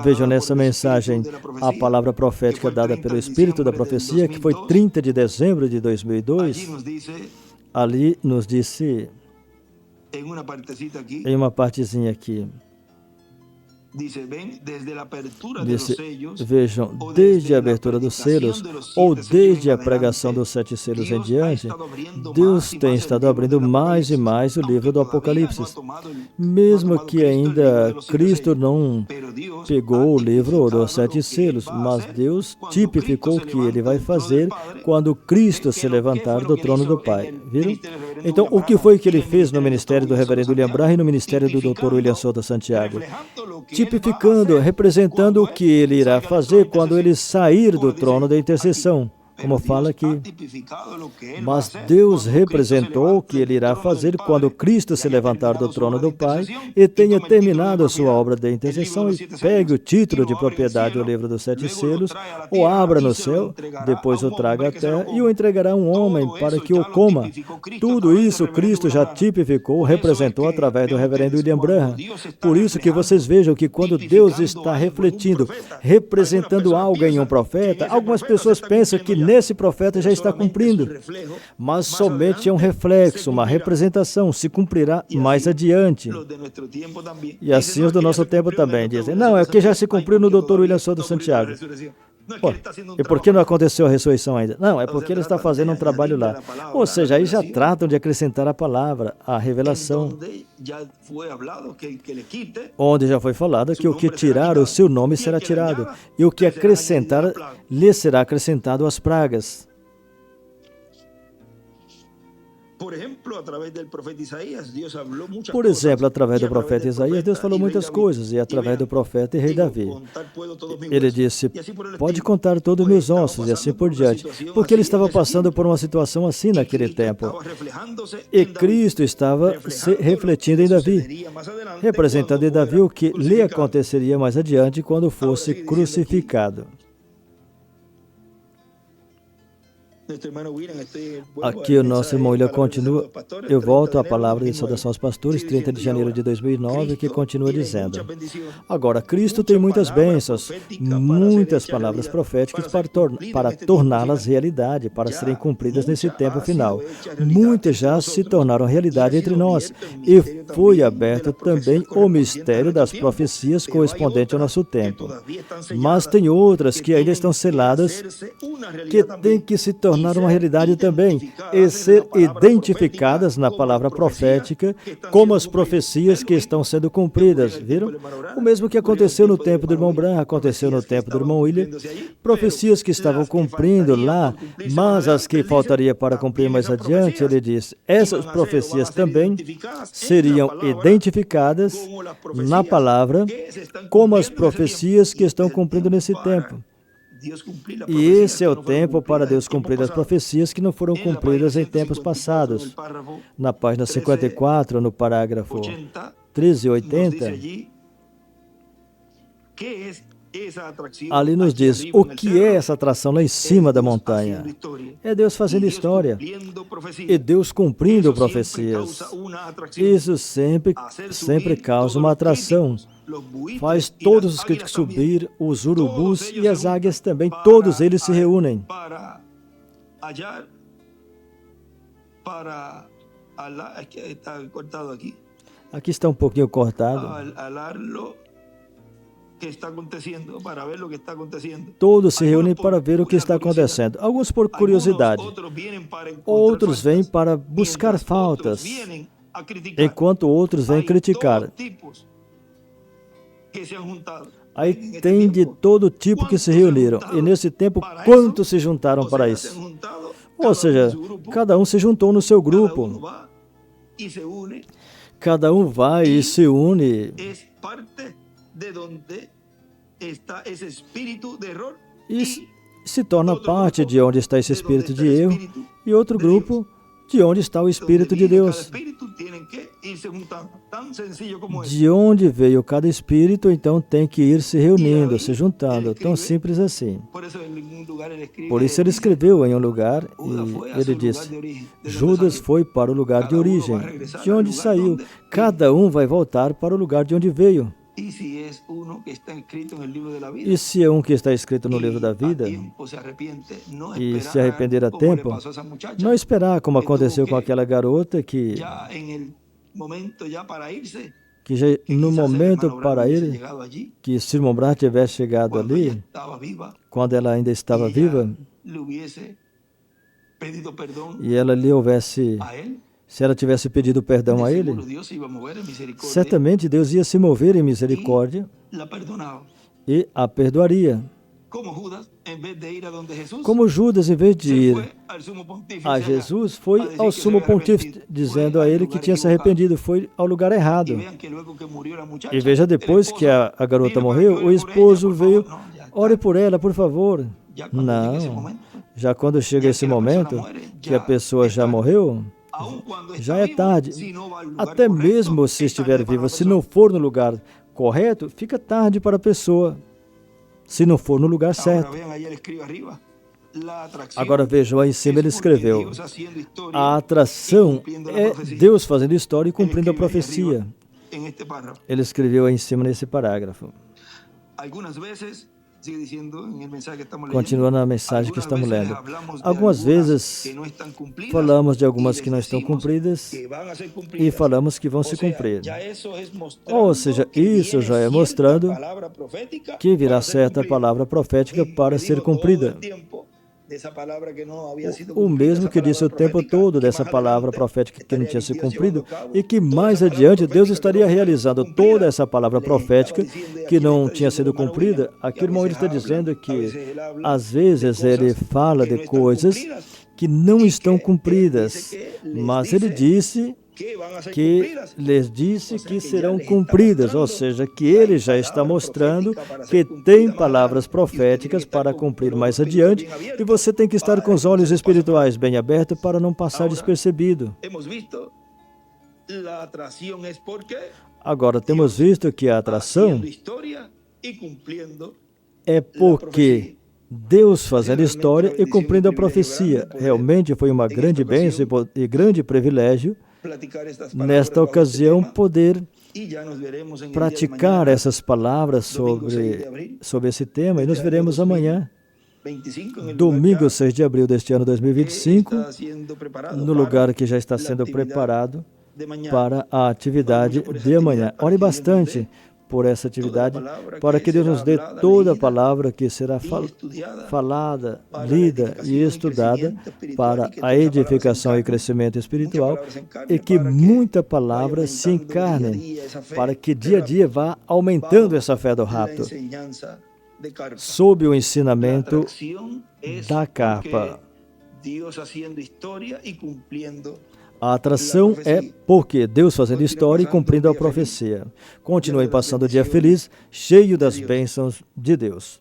Vejam nessa mensagem a palavra profética dada pelo Espírito da Profecia, que foi 30 de dezembro de 2002. Ali nos disse, em uma partezinha aqui, vejam, desde a abertura dos selos, ou desde a pregação dos 7 selos em diante, Deus tem estado abrindo mais e mais o livro do Apocalipse. Mesmo que ainda Cristo não pegou o livro dos 7 selos, mas Deus tipificou o que Ele vai fazer quando Cristo se levantar do trono do Pai. Viram? Então, o que foi que Ele fez no ministério do reverendo William Branham e no ministério do Dr. William Souto Santiago? Tipificando, representando o que ele irá fazer quando ele sair do trono da intercessão, como fala aqui. Mas Deus representou o que ele irá fazer quando Cristo se levantar do trono do Pai e tenha terminado a sua obra de intercessão e pegue o título de propriedade do livro dos 7 selos, o abra no céu, depois o traga à terra e o entregará a um homem para que o coma. Tudo isso Cristo já tipificou, representou através do reverendo William Branham. Por isso que vocês vejam que quando Deus está refletindo, representando algo em um profeta, algumas pessoas pensam que nesse profeta já está cumprindo, mas somente é um reflexo, uma representação, se cumprirá mais adiante. E assim os do nosso tempo também dizem, não, é o que já se cumpriu no Dr. William Souto Santiago. Pô, e por que não aconteceu a ressurreição ainda? Não, é porque ele está fazendo um trabalho lá. Ou seja, aí já tratam de acrescentar a palavra, a revelação, onde já foi falado que o que tirar, o seu nome será tirado, e o que acrescentar, lhe será acrescentado as pragas. Por exemplo, através do profeta Isaías, Deus falou muitas coisas, e através do profeta e rei Davi. Ele disse, pode contar todos os meus ossos, e assim por diante, porque ele estava passando por uma situação assim naquele tempo. E Cristo estava se refletindo em Davi, representando em Davi o que lhe aconteceria mais adiante quando fosse crucificado. Aqui o nosso irmão William continua, eu volto à palavra de saudação aos pastores, 30 de janeiro de 2009, que continua dizendo, agora, Cristo tem muitas bênçãos, muitas palavras proféticas para torná-las realidade, para serem cumpridas nesse tempo final. Muitas já se tornaram realidade entre nós, e foi aberto também o mistério das profecias correspondente ao nosso tempo. Mas tem outras que ainda estão seladas, que têm que se tornar uma realidade também e ser identificadas na palavra profética como as profecias que estão sendo cumpridas. Viram? O mesmo que aconteceu no tempo do irmão Branham, aconteceu no tempo do irmão William. Profecias que estavam cumprindo lá, mas as que faltaria para cumprir mais adiante, ele diz, essas profecias também seriam identificadas na palavra como as profecias que estão cumprindo nesse tempo. E esse é o tempo para Deus cumprir as profecias que não foram cumpridas em tempos passados. Na página 54, no parágrafo 1380, ali nos diz o que é essa atração lá em cima da montanha. É Deus fazendo história. E Deus cumprindo profecias. Isso sempre causa uma atração. Faz todos os críticos subir, os urubus e as águias também, todos eles se reúnem. Aqui está um pouquinho cortado. Todos se reúnem para ver o que está acontecendo. Alguns por curiosidade, outros vêm para buscar faltas, enquanto outros vêm criticar. Aí tem de todo tipo que se reuniram. E nesse tempo, quantos se juntaram para isso? Ou seja, cada um se juntou no seu grupo. Cada um vai e se une. E se torna parte de onde está esse espírito de erro. E outro grupo de onde está o Espírito de Deus. De onde veio cada espírito, então tem que ir se reunindo, se juntando. Tão simples assim. Por isso ele escreveu em um lugar, e ele disse, Judas foi para o lugar de origem, de onde saiu. Cada um vai voltar para o lugar de onde veio. E se é um que está escrito no livro da vida, e se arrepender a tempo, não esperar como aconteceu com aquela garota que já no momento para ir, que se o irmão Branham tivesse chegado ali, quando ela ainda estava viva, e ela lhe houvesse... Se ela tivesse pedido perdão a ele, certamente Deus ia se mover em misericórdia e a perdoaria. Como Judas, em vez de ir a Jesus, foi ao sumo pontífice, dizendo a ele que tinha se arrependido, foi ao lugar errado. E veja, depois que a garota morreu, o esposo veio, ore por ela, por favor. Não, já quando chega esse momento, que a pessoa já morreu, já é tarde. Até mesmo se estiver viva, se não for no lugar correto, fica tarde para a pessoa, se não for no lugar certo. Agora vejam, aí em cima ele escreveu, a atração é Deus fazendo história e cumprindo a profecia. Ele escreveu aí em cima nesse parágrafo. Continuando a mensagem que estamos lendo. Algumas vezes falamos de algumas que não estão cumpridas e falamos que vão se cumprir. Ou seja, isso já é mostrando que virá certa palavra profética para ser cumprida. O mesmo que disse o tempo todo dessa palavra profética que não tinha se cumprido e que mais adiante Deus estaria realizando toda essa palavra profética que não tinha sido cumprida. Aqui o irmão está dizendo que às vezes ele fala de coisas que não estão cumpridas, mas ele disse que lhes disse que serão cumpridas, ou seja, que ele já está mostrando que tem palavras proféticas para cumprir mais adiante, e você tem que estar com os olhos espirituais bem abertos para não passar despercebido. Agora, temos visto que a atração é porque Deus fazendo história e cumprindo a profecia. Realmente foi uma grande bênção e grande privilégio, nesta ocasião, poder praticar essas palavras sobre esse tema, e nos veremos amanhã, domingo 6 de abril deste ano 2025, no lugar que já está sendo preparado para a atividade de amanhã. Ore bastante por essa atividade, para que Deus nos dê toda a palavra que será falada, lida e estudada para a edificação e crescimento espiritual, e que muita palavra se encarne, para que dia a dia vá aumentando essa fé do rato, sob o ensinamento da capa. A atração é porque Deus fazendo história e cumprindo a profecia. Continue passando o dia feliz, cheio das bênçãos de Deus.